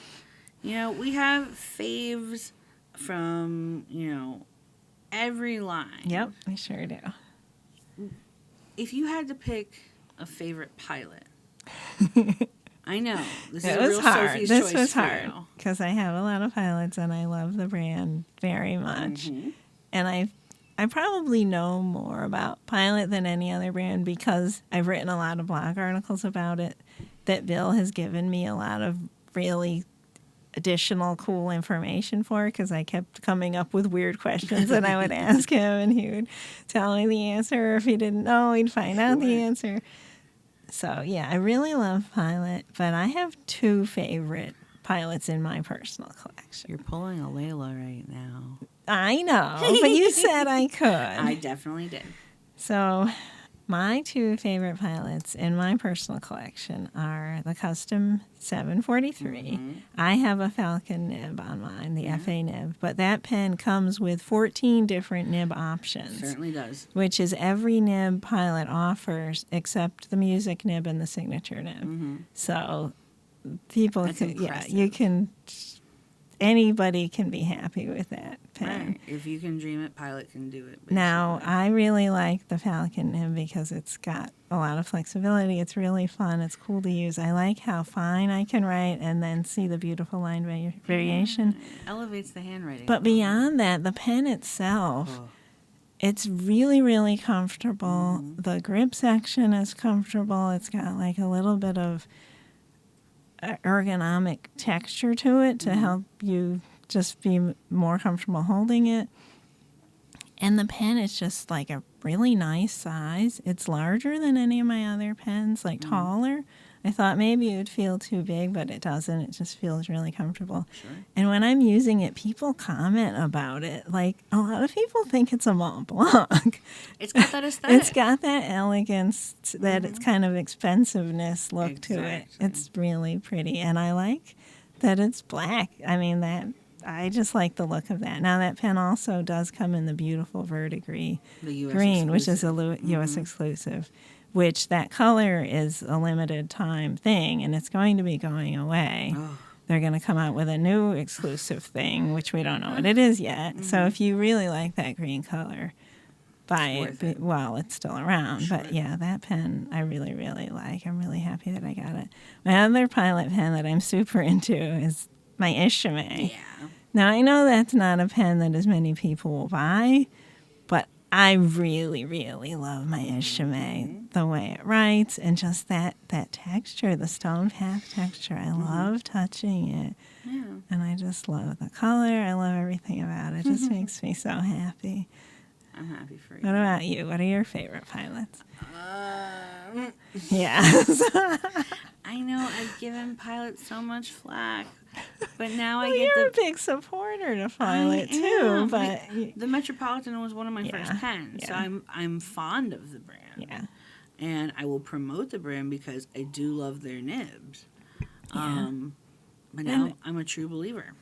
Speaker 1: You know, we have faves from, every line.
Speaker 2: Yep, we sure do.
Speaker 1: If you had to pick a favorite pilot, I know this is
Speaker 2: It
Speaker 1: a
Speaker 2: was
Speaker 1: real
Speaker 2: hard.
Speaker 1: Sophie's
Speaker 2: This
Speaker 1: choice
Speaker 2: was
Speaker 1: for
Speaker 2: hard
Speaker 1: you.
Speaker 2: because I have a lot of pilots and I love the brand very much.
Speaker 1: Mm-hmm.
Speaker 2: And I probably know more about Pilot than any other brand because I've written a lot of blog articles about it that Bill has given me a lot of really additional cool information for because I kept coming up with weird questions that I would ask him and he would tell me the answer. If he didn't know, he'd find out the answer. So, yeah, I really love Pilot, but I have two favorite pilots in my personal collection.
Speaker 1: You're pulling a Leila right now.
Speaker 2: I know, but you said I could.
Speaker 1: I definitely did.
Speaker 2: So, my two favorite pilots in my personal collection are the Custom 743.
Speaker 1: Mm-hmm.
Speaker 2: I have a Falcon nib on mine, the FA nib, but that pen comes with 14 different nib options.
Speaker 1: Certainly does.
Speaker 2: Which is every nib Pilot offers except the music nib and the signature nib.
Speaker 1: Mm-hmm.
Speaker 2: So people
Speaker 1: That's
Speaker 2: can,
Speaker 1: impressive.
Speaker 2: you can, anybody can be happy with that pen.
Speaker 1: Right. If you can dream it, Pilot can do it.
Speaker 2: Now,
Speaker 1: basically.
Speaker 2: I really like the Falcon nib because it's got a lot of flexibility. It's really fun. It's cool to use. I like how fine I can write and then see the beautiful line variation.
Speaker 1: It elevates the handwriting.
Speaker 2: But beyond that, the pen itself, it's really, really comfortable.
Speaker 1: Mm-hmm.
Speaker 2: The grip section is comfortable. It's got like a little bit of ergonomic texture to it to help you just be more comfortable holding it. And the pen is just like a really nice size. It's larger than any of my other pens, like taller. I thought maybe it would feel too big, but it doesn't. It just feels really comfortable.
Speaker 1: Sure.
Speaker 2: And when I'm using it, people comment about it. Like, a lot of people think it's a Mont Blanc.
Speaker 1: It's got that aesthetic.
Speaker 2: It's got that elegance, that it's kind of expensiveness look to it.
Speaker 1: Exactly.
Speaker 2: It's really pretty. And I like that it's black. I mean, I just like the look of that. Now, that pen also does come in the beautiful verdigris
Speaker 1: The US
Speaker 2: green, which is a
Speaker 1: exclusive.
Speaker 2: U.S. exclusive, which that color is a limited time thing, and it's going to be going away.
Speaker 1: Oh.
Speaker 2: They're going to come out with a new exclusive thing, which we don't know what it is yet. So if you really like that green color, buy
Speaker 1: It's
Speaker 2: it
Speaker 1: worth it.
Speaker 2: while it's still around.
Speaker 1: Sure.
Speaker 2: But yeah, that pen I really, really like. I'm really happy that I got it. My other Pilot pen that I'm super into is my Ishime.
Speaker 1: Yeah.
Speaker 2: Now, I know that's not a pen that as many people will buy, but I really, really love my Ishime, the way it writes, and just that texture, the stone path texture. I love touching it,
Speaker 1: Yeah.
Speaker 2: and I just love the color. I love everything about it. It just makes me so happy.
Speaker 1: I'm happy for you.
Speaker 2: What about you? What are your favorite pilots?
Speaker 1: Um,
Speaker 2: Yeah.
Speaker 1: I know I've given Pilot so much flack, but now I
Speaker 2: Well,
Speaker 1: get
Speaker 2: you're a
Speaker 1: the
Speaker 2: big supporter to Pilot,
Speaker 1: I
Speaker 2: too,
Speaker 1: am.
Speaker 2: but
Speaker 1: The Metropolitan was one of my
Speaker 2: Yeah,
Speaker 1: first pens, so
Speaker 2: yeah.
Speaker 1: I'm fond of the brand.
Speaker 2: yeah.
Speaker 1: And I will promote the brand because I do love their nibs.
Speaker 2: Yeah.
Speaker 1: But now
Speaker 2: And-
Speaker 1: I'm a true believer.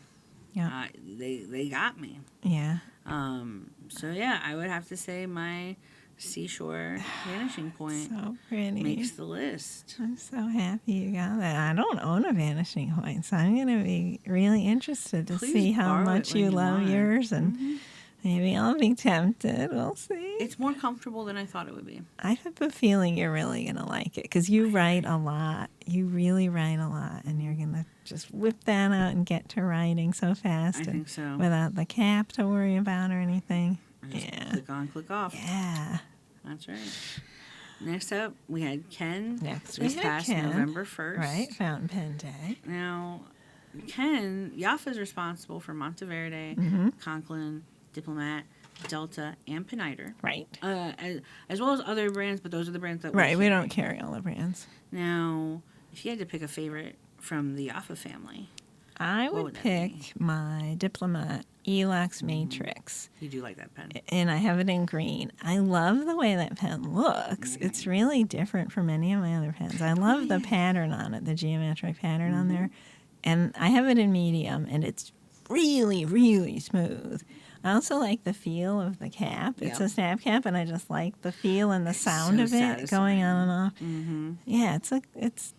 Speaker 2: Yeah.
Speaker 1: They got me.
Speaker 2: Yeah.
Speaker 1: So yeah, I would have to say my Seashore Vanishing Point
Speaker 2: So pretty.
Speaker 1: makes the list.
Speaker 2: I'm so happy you got that. I don't own a Vanishing Point, so I'm going to be really interested to
Speaker 1: Please
Speaker 2: see how
Speaker 1: borrow it
Speaker 2: much
Speaker 1: when
Speaker 2: you
Speaker 1: you
Speaker 2: love
Speaker 1: want it.
Speaker 2: yours, and maybe I'll be tempted. We'll see.
Speaker 1: It's more comfortable than I thought it would be.
Speaker 2: I have a feeling you're really going to like it because you write a lot. You really write a lot, and you're going to just whip that out and get to writing so fast
Speaker 1: I
Speaker 2: and
Speaker 1: think so.
Speaker 2: without the cap to worry about or anything.
Speaker 1: Just
Speaker 2: Yeah.
Speaker 1: click on, click off.
Speaker 2: Yeah.
Speaker 1: That's right. Next up, we had Ken.
Speaker 2: Next we
Speaker 1: this
Speaker 2: had
Speaker 1: past
Speaker 2: Ken.
Speaker 1: November 1st.
Speaker 2: Right, Fountain Pen Day.
Speaker 1: Now, Ken, Yaffa is responsible for Monteverde,
Speaker 2: Mm-hmm.
Speaker 1: Conklin, Diplomat, Delta, and Peniter.
Speaker 2: Right.
Speaker 1: As well as other brands, but those are the brands that
Speaker 2: Right, we
Speaker 1: carry.
Speaker 2: don't carry all the brands.
Speaker 1: Now, if you had to pick a favorite from the Yaffa family,
Speaker 2: I
Speaker 1: What
Speaker 2: would
Speaker 1: would that be?
Speaker 2: pick my Diplomat Elux Matrix,
Speaker 1: you do like that pen.
Speaker 2: and I have it in green. I love the way that pen looks. It's really different from any of my other pens. I love the pattern on it, the geometric pattern on there, and I have it in medium, and it's really, really smooth. I also like the feel of the cap. It's
Speaker 1: Yep.
Speaker 2: a snap cap, and I just like the feel and the sound
Speaker 1: so
Speaker 2: of it going on and off.
Speaker 1: Mm-hmm.
Speaker 2: Yeah, it's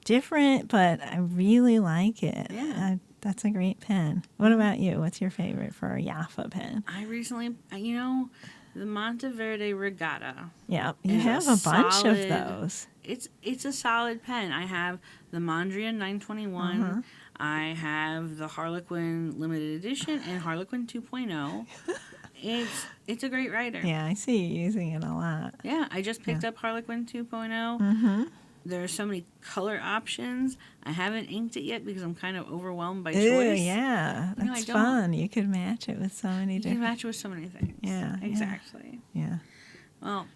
Speaker 2: different, but I really like it.
Speaker 1: Yeah.
Speaker 2: That's a great pen. What about you? What's your favorite for a Jaffa pen?
Speaker 1: I recently, the Monteverde Regatta.
Speaker 2: Yeah, you
Speaker 1: is
Speaker 2: have a bunch of
Speaker 1: solid-
Speaker 2: those.
Speaker 1: It's a solid pen. I have the Mondrian 921.
Speaker 2: Uh-huh.
Speaker 1: I have the Harlequin limited edition and Harlequin 2.0. It's a great writer.
Speaker 2: Yeah, I see you using it a lot.
Speaker 1: Yeah, I just picked up Harlequin 2.0.
Speaker 2: Mm-hmm.
Speaker 1: There are so many color options. I haven't inked it yet because I'm kind of overwhelmed by
Speaker 2: Ooh,
Speaker 1: choice.
Speaker 2: yeah,
Speaker 1: You know,
Speaker 2: that's
Speaker 1: I don't-
Speaker 2: fun. You could match it with so many
Speaker 1: You can
Speaker 2: different.
Speaker 1: match it with so many things.
Speaker 2: Yeah, yeah.
Speaker 1: Exactly.
Speaker 2: Yeah,
Speaker 1: Well,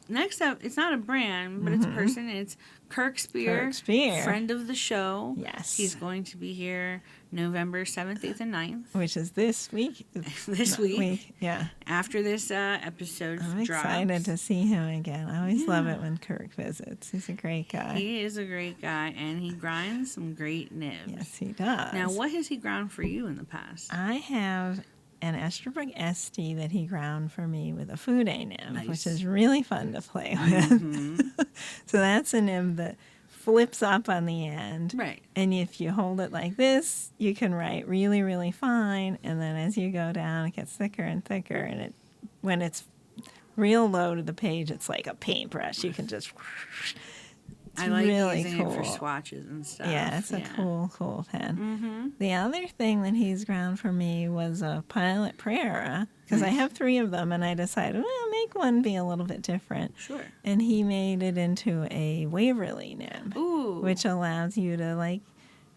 Speaker 1: next up, it's not a brand, but it's a person. It's Kirk Spear,
Speaker 2: Kirk Spear.
Speaker 1: friend of the show.
Speaker 2: Yes.
Speaker 1: He's going to be here November 7th, 8th, and 9th
Speaker 2: which is this week.
Speaker 1: this week.
Speaker 2: Yeah,
Speaker 1: After this episode
Speaker 2: I'm
Speaker 1: drops.
Speaker 2: excited to see him again. I always love it when Kirk visits. He's a great guy.
Speaker 1: He is a great guy, and he grinds some great nibs.
Speaker 2: Yes, he does.
Speaker 1: Now, what has he ground for you in the past?
Speaker 2: I have an Esterbrook Esty that he ground for me with a Fude nib,
Speaker 1: Nice.
Speaker 2: which is really fun to play with. So that's a nib that flips up on the end.
Speaker 1: Right.
Speaker 2: And if you hold it like this, you can write really, really fine. And then as you go down, it gets thicker and thicker. And when it's real low to the page, it's like a paintbrush. You can just... It's
Speaker 1: I like
Speaker 2: really
Speaker 1: using
Speaker 2: cool.
Speaker 1: it for swatches and stuff.
Speaker 2: Yeah, it's a cool pen.
Speaker 1: Mm-hmm.
Speaker 2: The other thing that he's ground for me was a Pilot Prera, because I have 3 of them, and I decided, well, make one be a little bit different.
Speaker 1: Sure.
Speaker 2: And he made it into a Waverly nib,
Speaker 1: Ooh.
Speaker 2: which allows you to, like,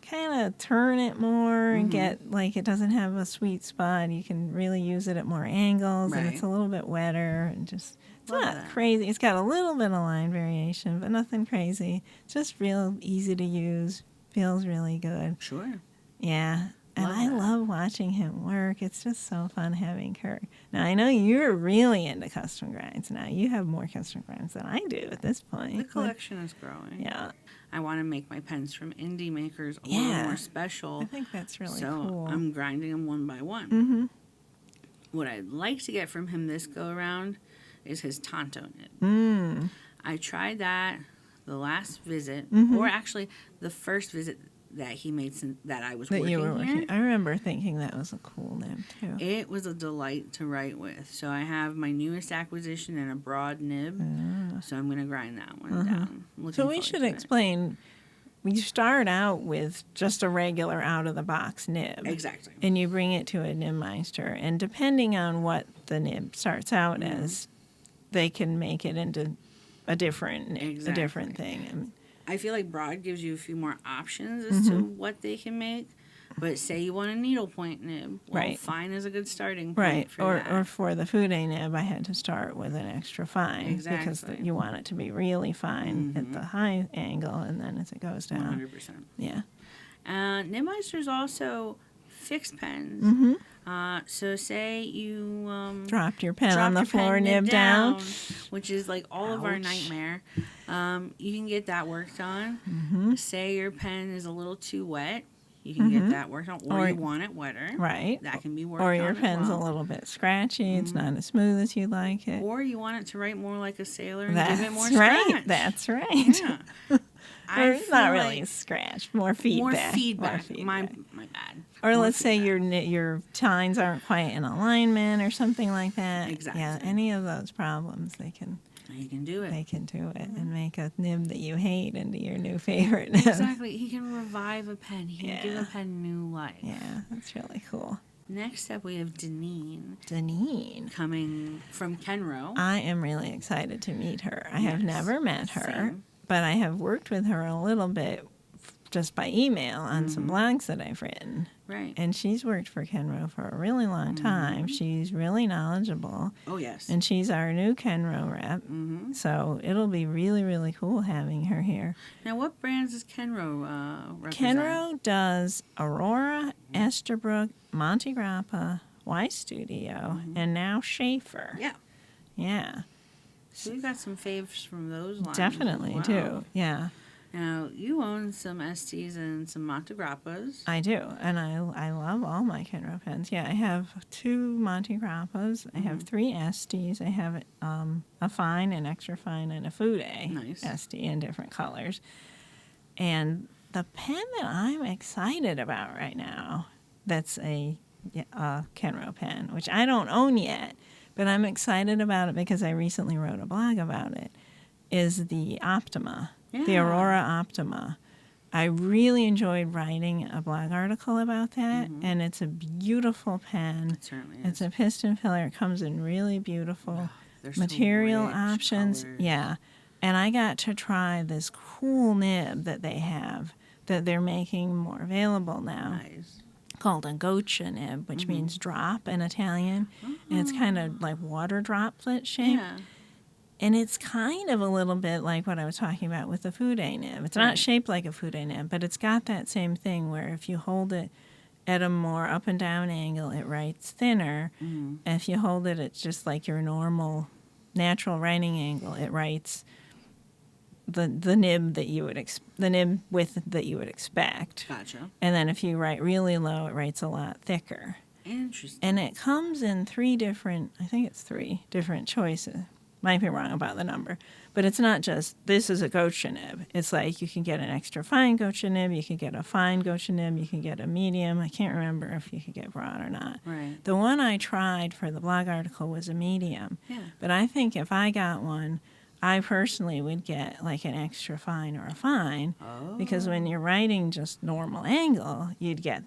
Speaker 2: kind of turn it more and get, like, it doesn't have a sweet spot. You can really use it at more angles, and it's
Speaker 1: Right.
Speaker 2: a little bit wetter, and just... It's
Speaker 1: Love
Speaker 2: not
Speaker 1: that.
Speaker 2: crazy. It's got a little bit of line variation, but nothing crazy. It's just real easy to use. Feels really good.
Speaker 1: Sure.
Speaker 2: Yeah. And
Speaker 1: Love
Speaker 2: I
Speaker 1: that.
Speaker 2: love watching him work. It's just so fun having Kirk. Now, I know you're really into custom grinds now. You have more custom grinds than I do at this point.
Speaker 1: The collection is growing.
Speaker 2: Yeah.
Speaker 1: I want to make my pens from indie makers a
Speaker 2: Yeah.
Speaker 1: little more special.
Speaker 2: I think that's really
Speaker 1: so
Speaker 2: cool.
Speaker 1: I'm grinding them one by one.
Speaker 2: Mm-hmm.
Speaker 1: What I'd like to get from him this go around is his Tonto nib.
Speaker 2: Mm.
Speaker 1: I tried that the last visit,
Speaker 2: Mm-hmm.
Speaker 1: or actually the first visit that he made since that I was
Speaker 2: That
Speaker 1: working
Speaker 2: you were
Speaker 1: here.
Speaker 2: working. I remember thinking that was a cool nib, too.
Speaker 1: It was a delight to write with. So I have my newest acquisition and a broad nib. So I'm going to grind that one down. I'm looking
Speaker 2: So we
Speaker 1: forward
Speaker 2: should
Speaker 1: to it.
Speaker 2: explain. We start out with just a regular out-of-the-box nib.
Speaker 1: Exactly.
Speaker 2: And you bring it to a nibmeister. And depending on what the nib starts out as, they can make it into a different nib, a different
Speaker 1: Exactly.
Speaker 2: thing. And
Speaker 1: I feel like broad gives you a few more options as to what they can make. But say you want a needlepoint nib, well,
Speaker 2: Right.
Speaker 1: fine is a good starting point
Speaker 2: right,
Speaker 1: for
Speaker 2: or
Speaker 1: that.
Speaker 2: for the Fude nib, I had to start with an extra fine because
Speaker 1: Exactly.
Speaker 2: you want it to be really fine at the high angle, and then as it goes down,
Speaker 1: 100%.
Speaker 2: yeah.
Speaker 1: Nibmeisters also fix pens. So say you
Speaker 2: Dropped your pen
Speaker 1: drop
Speaker 2: on the
Speaker 1: your pen
Speaker 2: floor, nib down.
Speaker 1: which is like all of our
Speaker 2: Ouch.
Speaker 1: nightmare. You can get that worked on. Say your pen is a little too wet. You can get that worked on, or
Speaker 2: Or-
Speaker 1: you want it wetter.
Speaker 2: Right.
Speaker 1: That can be worked
Speaker 2: Or
Speaker 1: on.
Speaker 2: your
Speaker 1: as
Speaker 2: pen's
Speaker 1: well.
Speaker 2: a little bit scratchy. It's not as smooth as you'd like it.
Speaker 1: Or you want it to write more like a sailor and
Speaker 2: That's
Speaker 1: give it more
Speaker 2: right.
Speaker 1: scratch.
Speaker 2: That's right.
Speaker 1: Yeah.
Speaker 2: Or
Speaker 1: I
Speaker 2: it's not
Speaker 1: feel
Speaker 2: really
Speaker 1: like
Speaker 2: scratch, more feedback.
Speaker 1: More feedback.
Speaker 2: More
Speaker 1: My
Speaker 2: feedback.
Speaker 1: bad.
Speaker 2: Or
Speaker 1: More
Speaker 2: let's say
Speaker 1: feedback.
Speaker 2: your tines aren't quite in alignment or something like that. Yeah,
Speaker 1: Exactly.
Speaker 2: any of those problems, they can
Speaker 1: do it.
Speaker 2: do it and make a nib that you hate into your new favorite nib.
Speaker 1: Exactly. He can revive a pen. He can give
Speaker 2: Yeah.
Speaker 1: a pen new life.
Speaker 2: Yeah, that's really cool.
Speaker 1: Next up, we have Deneen
Speaker 2: Deneen.
Speaker 1: coming from Kenro.
Speaker 2: I am really excited to meet her. I have
Speaker 1: Yes,
Speaker 2: never met her,
Speaker 1: same.
Speaker 2: but I have worked with her a little bit just by email on
Speaker 1: Mm-hmm.
Speaker 2: some blogs that I've written.
Speaker 1: Right.
Speaker 2: And she's worked for Kenro for a really long
Speaker 1: Mm-hmm.
Speaker 2: time. She's really knowledgeable.
Speaker 1: Oh, yes.
Speaker 2: And she's our new Kenro rep.
Speaker 1: Mm-hmm.
Speaker 2: So it'll be really, really cool having her here.
Speaker 1: Now, what brands does Kenro represent?
Speaker 2: Kenro does Aurora, Esterbrook, Monte Grappa, Y Studio, and now Schaefer.
Speaker 1: Mm-hmm. Yeah.
Speaker 2: Yeah,
Speaker 1: So we've got some faves from those lines.
Speaker 2: definitely
Speaker 1: Wow.
Speaker 2: do. Yeah,
Speaker 1: Now, you own some STs and some Monte Grappas.
Speaker 2: I do. And I love all my Kenro pens. Yeah, I have 2 Monte Grappas. I have 3 STs. I have a fine, an extra fine, and a Fude
Speaker 1: Nice.
Speaker 2: ST in different colors. And the pen that I'm excited about right now, that's a Kenro pen, which I don't own yet, but I'm excited about it because I recently wrote a blog about it, is the Optima, the
Speaker 1: Yeah.
Speaker 2: Aurora Optima. I really enjoyed writing a blog article about that, and it's a beautiful pen.
Speaker 1: It certainly is.
Speaker 2: It's a piston filler. It comes in really beautiful
Speaker 1: They're so
Speaker 2: material
Speaker 1: rich
Speaker 2: options.
Speaker 1: colors.
Speaker 2: Yeah. And I got to try this cool nib that they have that they're making more available now,
Speaker 1: Nice.
Speaker 2: called a goccia nib, which means drop in Italian. And it's kind of like water droplet shape.
Speaker 1: Yeah.
Speaker 2: And it's kind of a little bit like what I was talking about with the Fude nib. It's not
Speaker 1: Right.
Speaker 2: shaped like a Fude nib, but it's got that same thing where if you hold it at a more up and down angle, it writes thinner. And if you hold it at just like your normal natural writing angle, it writes the nib that you would the nib width that you would expect.
Speaker 1: Gotcha.
Speaker 2: And then if you write really low, it writes a lot thicker.
Speaker 1: Interesting.
Speaker 2: And it comes in three different choices. Might be wrong about the number, but it's not just this is a goccia nib. It's like you can get an extra fine goccia nib, you can get a fine goccia nib, you can get a medium. I can't remember if you could get broad or not.
Speaker 1: Right.
Speaker 2: The one I tried for the blog article was a medium,
Speaker 1: Yeah.
Speaker 2: but I think if I got one, I personally would get like an extra fine or a fine, because when you're writing just normal angle, you'd get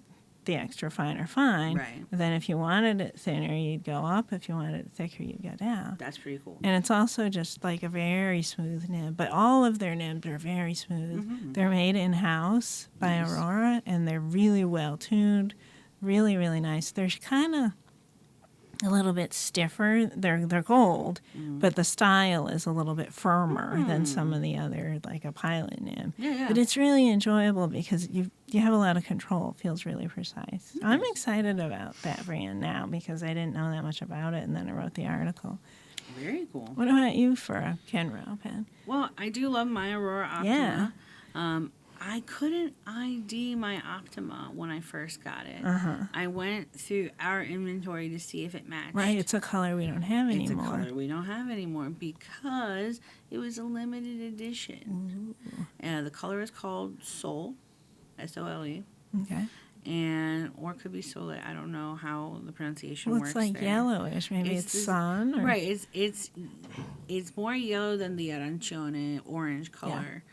Speaker 2: the extra fine or fine.
Speaker 1: Right.
Speaker 2: Then if you wanted it thinner, you'd go up. If you wanted it thicker, you'd go down.
Speaker 1: That's pretty cool.
Speaker 2: And it's also just like a very smooth nib. But all of their nibs are very smooth. They're made in-house by
Speaker 1: Nice.
Speaker 2: Aurora, and they're really well tuned, really, really nice. They're kind of a little bit stiffer. They're gold, but the style is a little bit firmer than some of the other, like a Pilot nib.
Speaker 1: Yeah.
Speaker 2: But it's really enjoyable because you have a lot of control. It feels really precise. I'm excited about that brand now because I didn't know that much about it, and then I wrote the article.
Speaker 1: Very cool.
Speaker 2: What about you for a Kenro pen?
Speaker 1: Well, I do love my Aurora Optima. I couldn't ID my Optima when I first got it. I went through our inventory to see if it matched.
Speaker 2: Right, it's a color we don't have
Speaker 1: It's
Speaker 2: anymore.
Speaker 1: a color we don't have anymore because it was a limited edition. The color is called Sol, S-O-L-E,
Speaker 2: Okay.
Speaker 1: or it could be Sole. I don't know how the pronunciation
Speaker 2: Well,
Speaker 1: works
Speaker 2: it's like
Speaker 1: there.
Speaker 2: yellowish. Maybe it's
Speaker 1: this-
Speaker 2: sun. Or...
Speaker 1: Right, it's more yellow than the arancione orange color.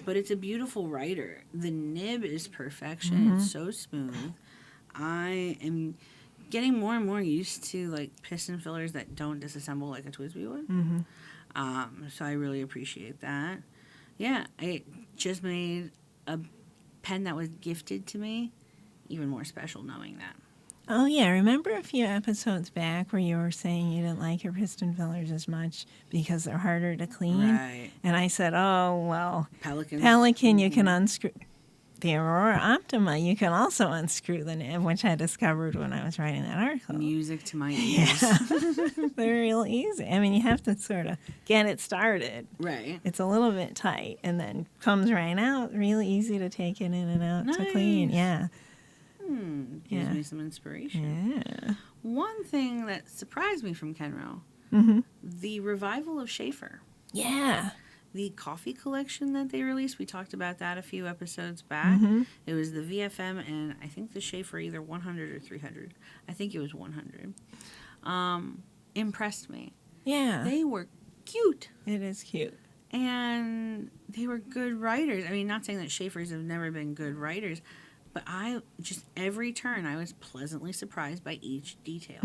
Speaker 1: But it's a beautiful writer. The nib is perfection. It's so smooth. I am getting more and more used to like piston fillers that don't disassemble like a Twisby would. So I really appreciate that. Yeah, I just made a pen that was gifted to me even more special knowing that.
Speaker 2: Oh, yeah. Remember a few episodes back where you were saying you didn't like your piston fillers as much because they're harder to clean?
Speaker 1: Right.
Speaker 2: And I said, oh, well,
Speaker 1: Pelikan,
Speaker 2: you can unscrew. The Aurora Optima, you can also unscrew the nib, which I discovered when I was writing that article.
Speaker 1: music to my ears.
Speaker 2: They're real easy. I mean, you have to sort of get it started.
Speaker 1: Right.
Speaker 2: It's a little bit tight and then comes right out. Really easy to take it in and out to clean.
Speaker 1: Nice.
Speaker 2: Yeah.
Speaker 1: Gives
Speaker 2: Yeah.
Speaker 1: me some inspiration.
Speaker 2: Yeah.
Speaker 1: One thing that surprised me from Kenro, the revival of Schaefer.
Speaker 2: Yeah.
Speaker 1: The coffee collection that they released, we talked about that a few episodes back. It was the VFM and I think the Schaefer, either 100 or 300. I think it was 100. Impressed me.
Speaker 2: Yeah.
Speaker 1: They were cute.
Speaker 2: It is cute.
Speaker 1: And they were good writers. I mean, not saying that Schaefers have never been good writers, but every turn, I was pleasantly surprised by each detail.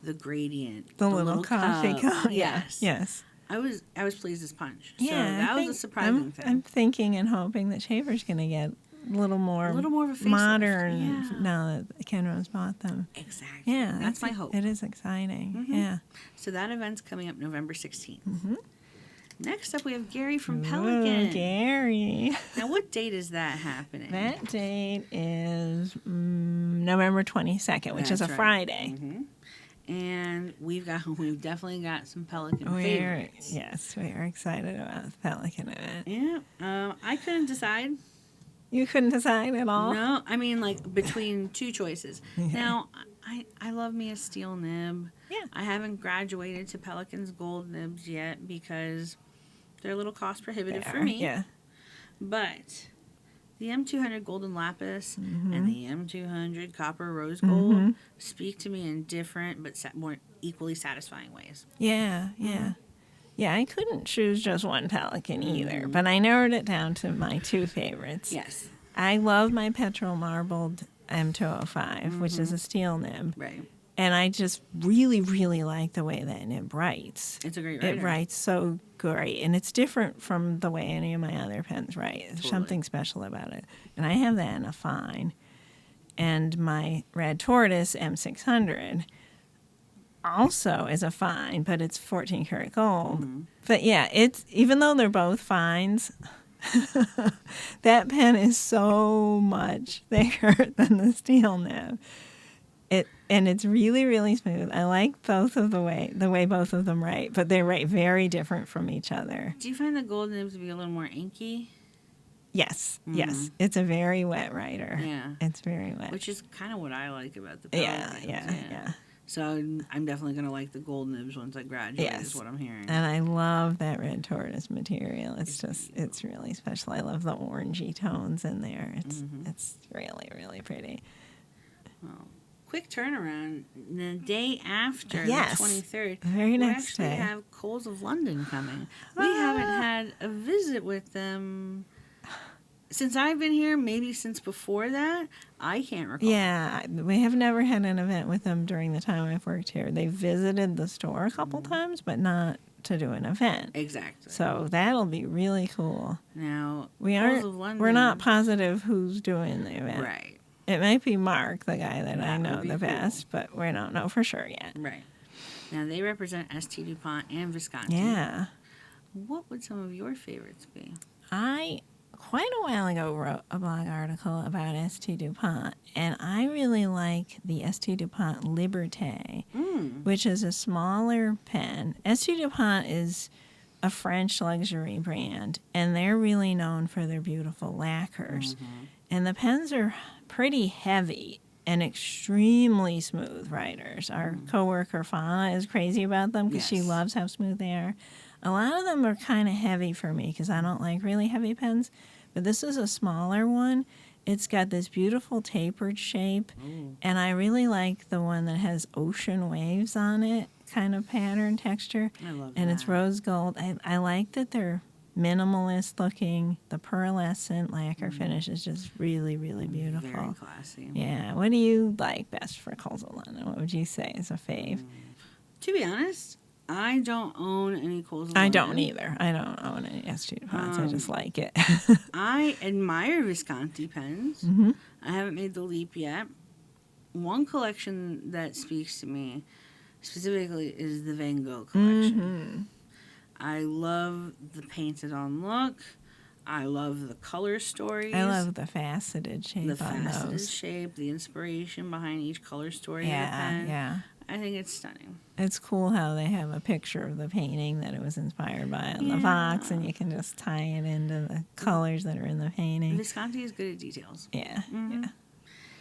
Speaker 1: The gradient,
Speaker 2: The little coffee cup.
Speaker 1: Yes.
Speaker 2: Yes.
Speaker 1: I was pleased as punch.
Speaker 2: Yeah.
Speaker 1: So that was a surprising thing.
Speaker 2: I'm thinking and hoping that Schaefer's going to get a little more
Speaker 1: of a facelift.
Speaker 2: modern
Speaker 1: Yeah.
Speaker 2: now that Kenro's bought them.
Speaker 1: Exactly.
Speaker 2: Yeah.
Speaker 1: That's my hope.
Speaker 2: It is exciting. Yeah.
Speaker 1: So that event's coming up November 16th. Next up, we have Gary from
Speaker 2: Ooh,
Speaker 1: Pelikan.
Speaker 2: Gary.
Speaker 1: Now, what date is that happening?
Speaker 2: That date is November 22nd, which is a
Speaker 1: That's right.
Speaker 2: Friday.
Speaker 1: And we've definitely got some Pelikan
Speaker 2: We're,
Speaker 1: favorites.
Speaker 2: yes, we are excited about the Pelikan event.
Speaker 1: Yeah. I couldn't decide.
Speaker 2: You couldn't decide at all?
Speaker 1: No, I mean like between two choices. Now, I love me a steel nib.
Speaker 2: Yeah.
Speaker 1: I haven't graduated to Pelikan's gold nibs yet because they're a little cost prohibitive for me.
Speaker 2: Yeah.
Speaker 1: But The M200 Golden Lapis and the M200 Copper Rose Gold speak to me in different but more equally satisfying ways.
Speaker 2: Yeah, yeah. Yeah, I couldn't choose just one Pelikan either, but I narrowed it down to my two favorites.
Speaker 1: Yes.
Speaker 2: I love my petrol marbled M205, which is a steel nib.
Speaker 1: Right.
Speaker 2: And I just really, really like the way that nib writes.
Speaker 1: It's a great writer.
Speaker 2: It writes so great. And it's different from the way any of my other pens write. There's something special about it. And I have that in a fine. And my Red Tortoise M600 also is a fine, but it's 14 karat gold. But yeah, it's even though they're both fines, that pen is so much thicker than the steel nib. And it's really, really smooth. I like both of the way both of them write, but they write very different from each other.
Speaker 1: Do you find the gold nibs to be a little more inky?
Speaker 2: Yes, yes. It's a very wet writer.
Speaker 1: Yeah.
Speaker 2: It's very wet.
Speaker 1: Which is kind of what I like about the
Speaker 2: yeah,
Speaker 1: Pelikans.
Speaker 2: yeah.
Speaker 1: So I'm definitely going to like the gold nibs once I graduate, is what I'm hearing.
Speaker 2: And I love that Red Tortoise material. It's really special. I love the orangey tones in there. It's really, really pretty.
Speaker 1: Well, quick turnaround. The day after the
Speaker 2: Yes,
Speaker 1: 23rd,
Speaker 2: the very
Speaker 1: we
Speaker 2: next
Speaker 1: actually
Speaker 2: day.
Speaker 1: have Coles of London coming. We haven't had a visit with them since I've been here, maybe since before that. I can't recall.
Speaker 2: Yeah, we have never had an event with them during the time I've worked here. They visited the store a couple times, but not to do an event.
Speaker 1: Exactly.
Speaker 2: So that'll be really cool.
Speaker 1: Now,
Speaker 2: We're
Speaker 1: Coles of London,
Speaker 2: not positive who's doing the event.
Speaker 1: Right.
Speaker 2: It might be Mark, the guy that I
Speaker 1: That
Speaker 2: know
Speaker 1: would be
Speaker 2: the
Speaker 1: cool.
Speaker 2: best, but we don't know for sure yet.
Speaker 1: Right. Now, they represent St. DuPont and Visconti.
Speaker 2: Yeah.
Speaker 1: What would some of your favorites be?
Speaker 2: I, quite a while ago, wrote a blog article about St. DuPont, and I really like the St. DuPont Liberté, which is a smaller pen. St. DuPont is a French luxury brand, and they're really known for their beautiful lacquers. And the pens are pretty heavy and extremely smooth writers. Our coworker Fauna is crazy about them because she
Speaker 1: Yes.
Speaker 2: loves how smooth they are. A lot of them are kind of heavy for me because I don't like really heavy pens, but this is a smaller one. It's got this beautiful tapered shape, and I really like the one that has ocean waves on it, kind of pattern texture.
Speaker 1: I love
Speaker 2: And
Speaker 1: that.
Speaker 2: it's rose gold. I like that they're minimalist looking. The pearlescent lacquer finish is just really, really beautiful.
Speaker 1: Very classy.
Speaker 2: Yeah. What do you like best for Coles of London? What would you say is a fave?
Speaker 1: To be honest, I don't own any Coles of
Speaker 2: I
Speaker 1: London.
Speaker 2: don't either. I don't own any St. DuPonts. I just like it.
Speaker 1: I admire Visconti pens.
Speaker 2: Mm-hmm.
Speaker 1: I haven't made the leap yet. One collection that speaks to me specifically is the Van Gogh collection. I love the painted on look. I love the color stories.
Speaker 2: I love the faceted shape
Speaker 1: the
Speaker 2: on
Speaker 1: faceted
Speaker 2: those.
Speaker 1: shape, the inspiration behind each color story of the
Speaker 2: Yeah,
Speaker 1: pen.
Speaker 2: yeah.
Speaker 1: I think it's stunning.
Speaker 2: It's cool how they have a picture of the painting that it was inspired by on the box, and you can just tie it into the colors that are in the painting.
Speaker 1: Visconti is good at details.
Speaker 2: Yeah, yeah.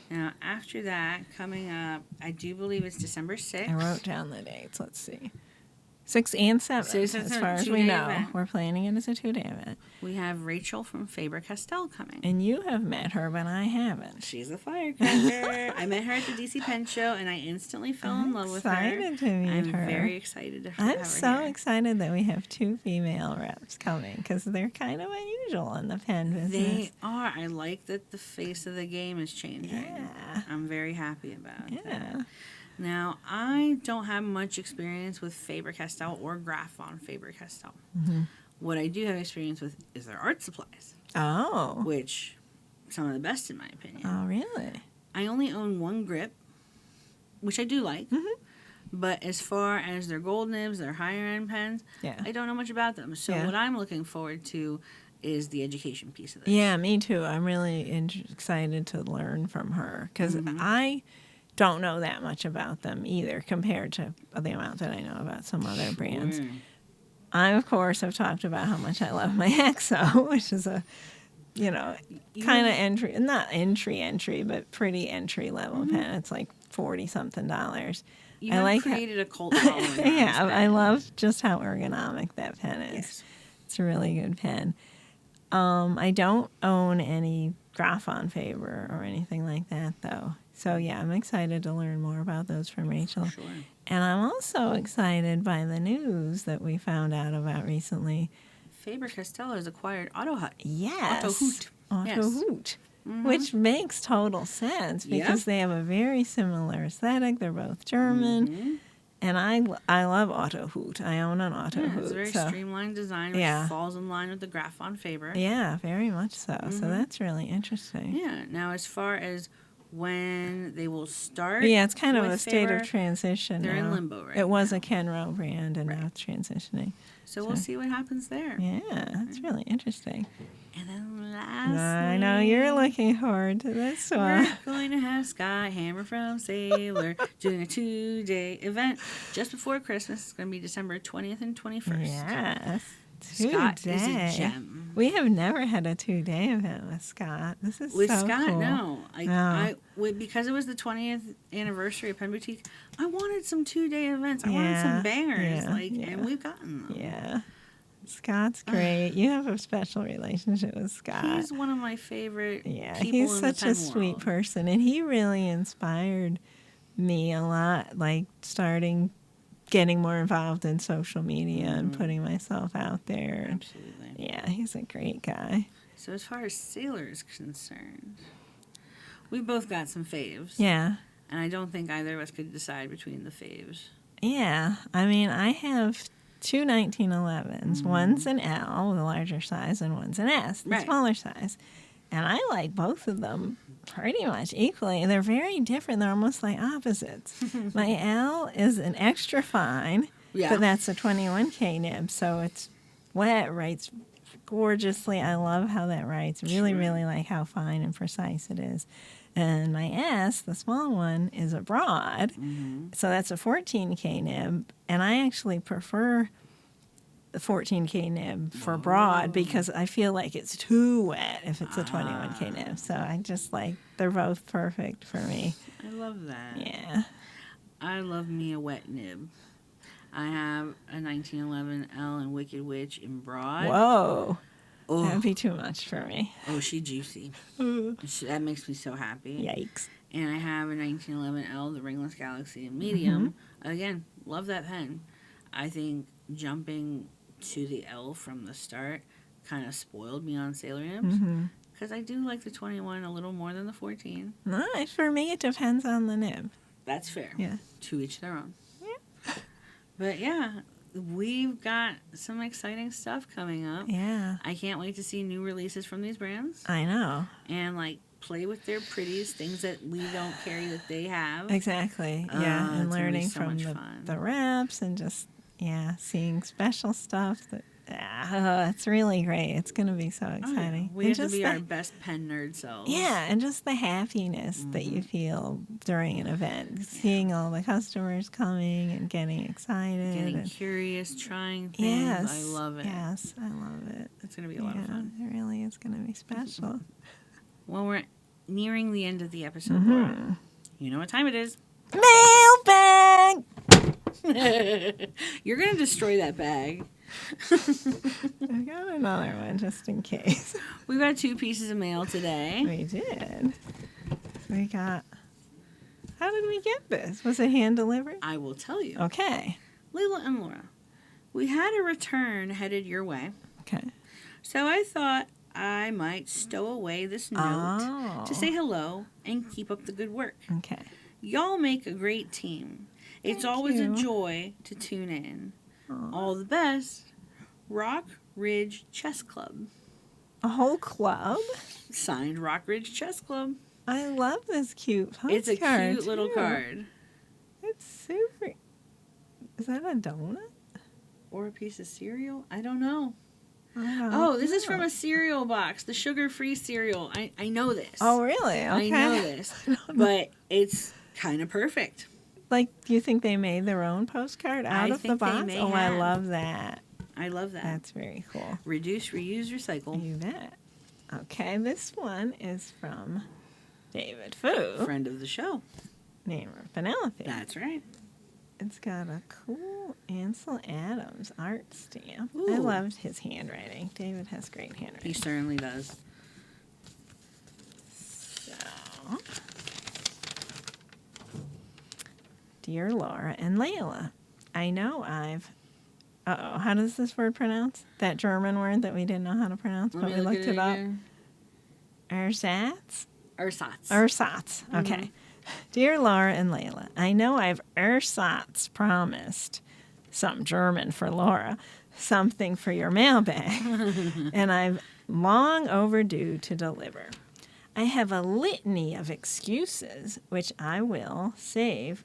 Speaker 1: Now, after that, coming up, I do believe it's December 6th.
Speaker 2: I wrote down the dates. Let's see. 6 and 7,
Speaker 1: 6 and
Speaker 2: as
Speaker 1: 7,
Speaker 2: far as we
Speaker 1: 2-day
Speaker 2: know.
Speaker 1: event.
Speaker 2: We're planning it as a 2-day event.
Speaker 1: We have Rachel from Faber-Castell coming.
Speaker 2: And you have met her, but I haven't.
Speaker 1: She's a firecracker. I met her at the DC Pen Show, and I instantly fell in love with her.
Speaker 2: Excited to meet
Speaker 1: I'm
Speaker 2: her.
Speaker 1: very excited to have
Speaker 2: I'm
Speaker 1: her
Speaker 2: so
Speaker 1: here.
Speaker 2: excited that we have 2 female reps coming because they're kind of unusual in the pen business.
Speaker 1: They are. I like that the face of the game is changing.
Speaker 2: Yeah.
Speaker 1: I'm very happy about
Speaker 2: Yeah.
Speaker 1: that. Now, I don't have much experience with Faber-Castell or Graf von Faber-Castell. What I do have experience with is their art supplies,
Speaker 2: Oh.
Speaker 1: which some of the best in my opinion.
Speaker 2: Oh, really?
Speaker 1: I only own one grip, which I do like. But as far as their gold nibs, their higher end pens,
Speaker 2: Yeah.
Speaker 1: I don't know much about them. So
Speaker 2: Yeah.
Speaker 1: what I'm looking forward to is the education piece of this.
Speaker 2: Yeah, me too. I'm really excited to learn from her because I don't know that much about them either compared to the amount that I know about some other brands. I, of course, have talked about how much I love my EXO, which is a, kind of entry, not entry, but pretty entry level pen. It's like $40-something.
Speaker 1: You
Speaker 2: I
Speaker 1: have
Speaker 2: like
Speaker 1: created a cult following. around
Speaker 2: Yeah,
Speaker 1: this
Speaker 2: I
Speaker 1: pen.
Speaker 2: love just how ergonomic that pen is.
Speaker 1: Yes.
Speaker 2: It's a really good pen. I don't own any graphon Faber or anything like that, though. So, yeah, I'm excited to learn more about those from Rachel.
Speaker 1: Sure.
Speaker 2: And I'm also excited by the news that we found out about recently.
Speaker 1: Faber-Castell has acquired Auto Hut.
Speaker 2: Yes.
Speaker 1: Auto Hoot.
Speaker 2: Auto
Speaker 1: Yes.
Speaker 2: Hoot. Which makes total sense because they have a very similar aesthetic. They're both German. And I love Auto Hoot. I own an Auto Hoot.
Speaker 1: It's a very streamlined design, which falls in line with the Graphon Faber.
Speaker 2: Yeah, very much so. So that's really interesting.
Speaker 1: Yeah. Now, as far as when they will start,
Speaker 2: Yeah, it's kind of
Speaker 1: with
Speaker 2: a state
Speaker 1: Faber,
Speaker 2: of transition.
Speaker 1: they're
Speaker 2: now.
Speaker 1: in limbo right
Speaker 2: It was
Speaker 1: now.
Speaker 2: a Kenro brand, and now it's transitioning.
Speaker 1: So we'll see what happens there.
Speaker 2: Yeah, that's really interesting.
Speaker 1: And then lastly,
Speaker 2: I know you're looking forward to this one.
Speaker 1: we're going to have Sky Hammer from Sailor doing a 2-day event just before Christmas. It's going to be December 20th and 21st.
Speaker 2: Yes.
Speaker 1: Scott is a
Speaker 2: 2-day.
Speaker 1: gem.
Speaker 2: We have never had a 2-day event with Scott. This is
Speaker 1: With
Speaker 2: so
Speaker 1: Scott,
Speaker 2: cool.
Speaker 1: no. Because it was the 20th anniversary of Pen Boutique, I wanted some 2-day events. I wanted some bangers. And we've gotten them.
Speaker 2: Yeah. Scott's great. You have a special relationship with Scott.
Speaker 1: He's one of my favorite
Speaker 2: Yeah,
Speaker 1: people
Speaker 2: he's
Speaker 1: in
Speaker 2: such
Speaker 1: the pen
Speaker 2: a sweet
Speaker 1: world.
Speaker 2: person, and he really inspired me a lot, like getting more involved in social media and putting myself out there.
Speaker 1: Absolutely.
Speaker 2: Yeah, he's a great guy.
Speaker 1: So as far as Sailor is concerned, we both got some faves.
Speaker 2: Yeah.
Speaker 1: And I don't think either of us could decide between the faves.
Speaker 2: Yeah. I mean, I have two 1911s. One's an L, the larger size, and one's an S, the smaller size. And I like both of them pretty much equally. They're very different. They're almost like opposites. My L is an extra fine, but that's a 21K nib, so it's wet, writes gorgeusly. I love how that writes. Really, really like how fine and precise it is. And my S, the small one, is a broad, so that's a 14K nib, and I actually prefer the 14K nib for broad because I feel like it's too wet if it's a 21K nib. So I just like, they're both perfect for me.
Speaker 1: I love that.
Speaker 2: Yeah.
Speaker 1: I love me a wet nib. I have a 1911 L in Wicked Witch in broad.
Speaker 2: Whoa.
Speaker 1: Oh,
Speaker 2: That would be too much for me.
Speaker 1: oh, she juicy. That makes me so happy.
Speaker 2: Yikes.
Speaker 1: And I have a 1911 L, the Ringless Galaxy in medium. Again, love that pen. I think jumping to the L from the start kind of spoiled me on Sailor nibs because I do like the 21 a little more than the 14.
Speaker 2: Nice. For me, it depends on the nib.
Speaker 1: That's fair.
Speaker 2: Yeah.
Speaker 1: To each their own. Yeah. But yeah, we've got some exciting stuff coming up.
Speaker 2: Yeah.
Speaker 1: I can't wait to see new releases from these brands
Speaker 2: I know.
Speaker 1: and like play with their pretties, things that we don't carry that they have.
Speaker 2: Exactly. Yeah. And
Speaker 1: it's gonna be
Speaker 2: learning
Speaker 1: so
Speaker 2: from
Speaker 1: much fun.
Speaker 2: the wraps and just, seeing special stuff that, it's really great. It's going to be so
Speaker 1: Oh, yeah.
Speaker 2: exciting.
Speaker 1: We
Speaker 2: And
Speaker 1: have to
Speaker 2: just
Speaker 1: be
Speaker 2: the-
Speaker 1: our best pen nerd selves.
Speaker 2: Yeah, and just the happiness that you feel during an event, seeing all the customers coming and getting excited.
Speaker 1: Getting
Speaker 2: and,
Speaker 1: curious, trying things.
Speaker 2: yes,
Speaker 1: I love it.
Speaker 2: Yes, I love it.
Speaker 1: It's going to be a lot of fun.
Speaker 2: It really is going to be special.
Speaker 1: Well, we're nearing the end of the episode, Laura. You know what time it is.
Speaker 2: Mailbag!
Speaker 1: You're going to destroy that bag.
Speaker 2: I got another one just in case.
Speaker 1: We've got 2 pieces of mail today.
Speaker 2: We did. We got. How did we get this? Was it hand delivered?
Speaker 1: I will tell you.
Speaker 2: Okay.
Speaker 1: Leila and Laura, we had a return headed your way.
Speaker 2: Okay.
Speaker 1: So I thought I might stow away this note to say hello and keep up the good work.
Speaker 2: Okay.
Speaker 1: Y'all make a great team. It's
Speaker 2: Thank
Speaker 1: always
Speaker 2: you.
Speaker 1: a joy to tune in. All the best, Rock Ridge Chess Club.
Speaker 2: A whole club?
Speaker 1: Signed Rock Ridge Chess Club.
Speaker 2: I love this cute postcard.
Speaker 1: It's a cute little
Speaker 2: too.
Speaker 1: card.
Speaker 2: It's super. Is that a donut?
Speaker 1: Or a piece of cereal? I don't know.
Speaker 2: I don't
Speaker 1: Oh, this is
Speaker 2: know.
Speaker 1: from a cereal box, the sugar-free cereal. I know this.
Speaker 2: Oh, really? Okay.
Speaker 1: I know this. But it's kind of perfect.
Speaker 2: Like, do you think they made their own postcard out
Speaker 1: I
Speaker 2: of the
Speaker 1: think they
Speaker 2: box?
Speaker 1: may
Speaker 2: Oh, I
Speaker 1: have.
Speaker 2: love that.
Speaker 1: I love that.
Speaker 2: That's very cool.
Speaker 1: Reduce, reuse, recycle.
Speaker 2: You bet. Okay, this one is from David Fu,
Speaker 1: Friend of the show.
Speaker 2: name of Penelope.
Speaker 1: That's right.
Speaker 2: It's got a cool Ansel Adams art stamp. I
Speaker 1: Ooh.
Speaker 2: loved his handwriting. David has great handwriting.
Speaker 1: He certainly does.
Speaker 2: Dear Laura and Leila, I know how does this word pronounce? That German word that we didn't know how to pronounce, but we looked it up. Ersatz?
Speaker 1: Ersatz.
Speaker 2: Ersatz. Okay.
Speaker 1: Mm-hmm.
Speaker 2: Dear Laura and Leila, I know I've ersatz promised, some German for Laura, something for your mailbag, and I'm long overdue to deliver. I have a litany of excuses, which I will for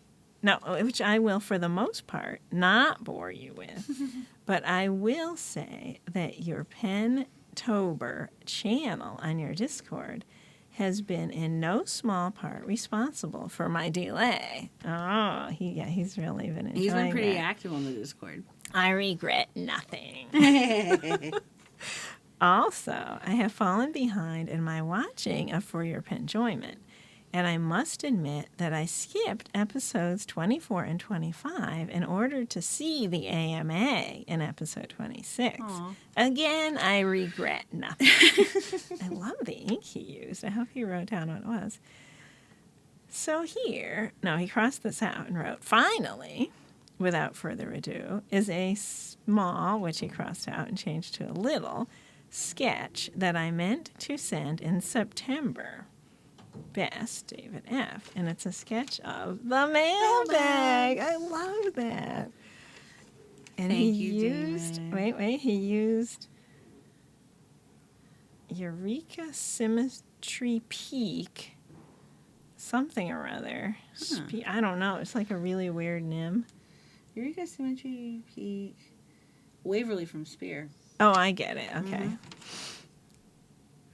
Speaker 2: the most part not bore you with, but I will say that your Pentober channel on your Discord has been in no small part responsible for my delay. Oh, he's really been enjoying it.
Speaker 1: He's been pretty active on the Discord.
Speaker 2: I regret nothing. Also, I have fallen behind in my watching of For Your Penjoyment, and I must admit that I skipped episodes 24 and 25 in order to see the AMA in episode 26.
Speaker 1: Aww.
Speaker 2: Again, I regret nothing. I love the ink he used. I hope he wrote down what it was. So he crossed this out and wrote, finally, without further ado, is a small, which he crossed out and changed to a little, sketch that I meant to send in September. Best, David F. And it's a sketch of the mailbag. I love that. And he used Eureka Symmetry Peak, something or other.
Speaker 1: Huh.
Speaker 2: I don't know. It's like a really weird name.
Speaker 1: Eureka Symmetry Peak. Waverly from Spear.
Speaker 2: Oh, I get it. Okay.
Speaker 1: Mm-hmm.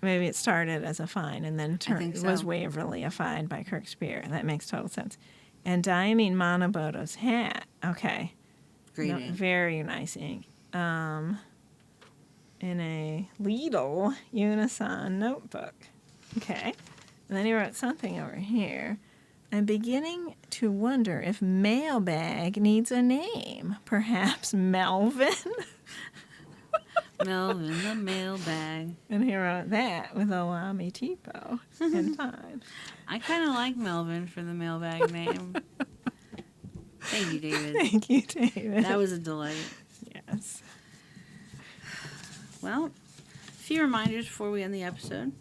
Speaker 2: Maybe it started as a find and then was
Speaker 1: so.
Speaker 2: Waverly-ified by Kirk Spear. That makes total sense. And Diamine Monoboto's hat. Okay.
Speaker 1: Great ink.
Speaker 2: Very nice ink. In a Lidl Unison notebook. Okay. And then he wrote something over here. I'm beginning to wonder if Mailbag needs a name. Perhaps Melvin?
Speaker 1: Melvin the Mailbag.
Speaker 2: And he wrote that with a Lamy Tipo and fine.
Speaker 1: I kind of like Melvin for the mailbag name. Thank you, David.
Speaker 2: Thank you, David.
Speaker 1: That was a delight.
Speaker 2: Yes.
Speaker 1: Well, a few reminders before we end the episode.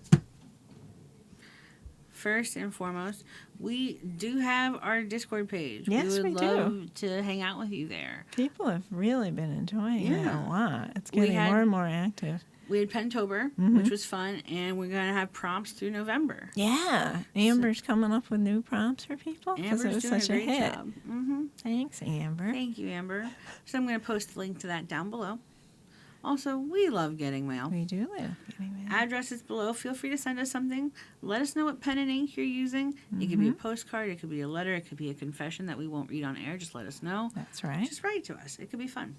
Speaker 1: First and foremost, we do have our Discord page.
Speaker 2: Yes,
Speaker 1: we would
Speaker 2: we
Speaker 1: love to hang out with you there.
Speaker 2: People have really been enjoying it a lot. It's getting more and more active.
Speaker 1: We had Pentober,
Speaker 2: Mm-hmm.
Speaker 1: which was fun, and we're going to have prompts through November.
Speaker 2: Yeah. Amber's coming up with new prompts for people because it
Speaker 1: Amber's
Speaker 2: was
Speaker 1: doing
Speaker 2: such
Speaker 1: a great
Speaker 2: hit.
Speaker 1: job. Mm-hmm.
Speaker 2: Thanks, Amber.
Speaker 1: Thank you, Amber. So I'm going to post a link to that down below. Also, we love getting mail.
Speaker 2: We do live getting mail.
Speaker 1: Address is below. Feel free to send us something. Let us know what pen and ink you're using. It could be a postcard. It could be a letter. It could be a confession that we won't read on air. Just let us know.
Speaker 2: That's right.
Speaker 1: Just write to us. It could be fun.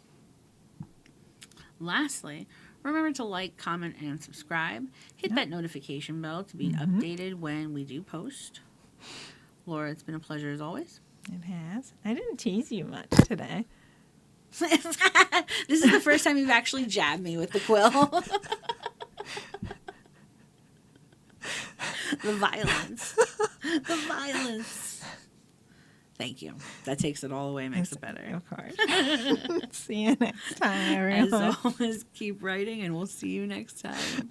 Speaker 1: Lastly, remember to like, comment, and subscribe. Hit that notification bell to be updated when we do post. Laura, it's been a pleasure as always.
Speaker 2: It has. I didn't tease you much today.
Speaker 1: This is the first time you've actually jabbed me with the quill. The violence. The violence. Thank you. That takes it all away, makes it better.
Speaker 2: Of course. See you next time,
Speaker 1: As
Speaker 2: everyone.
Speaker 1: always, keep writing, and we'll see you next time.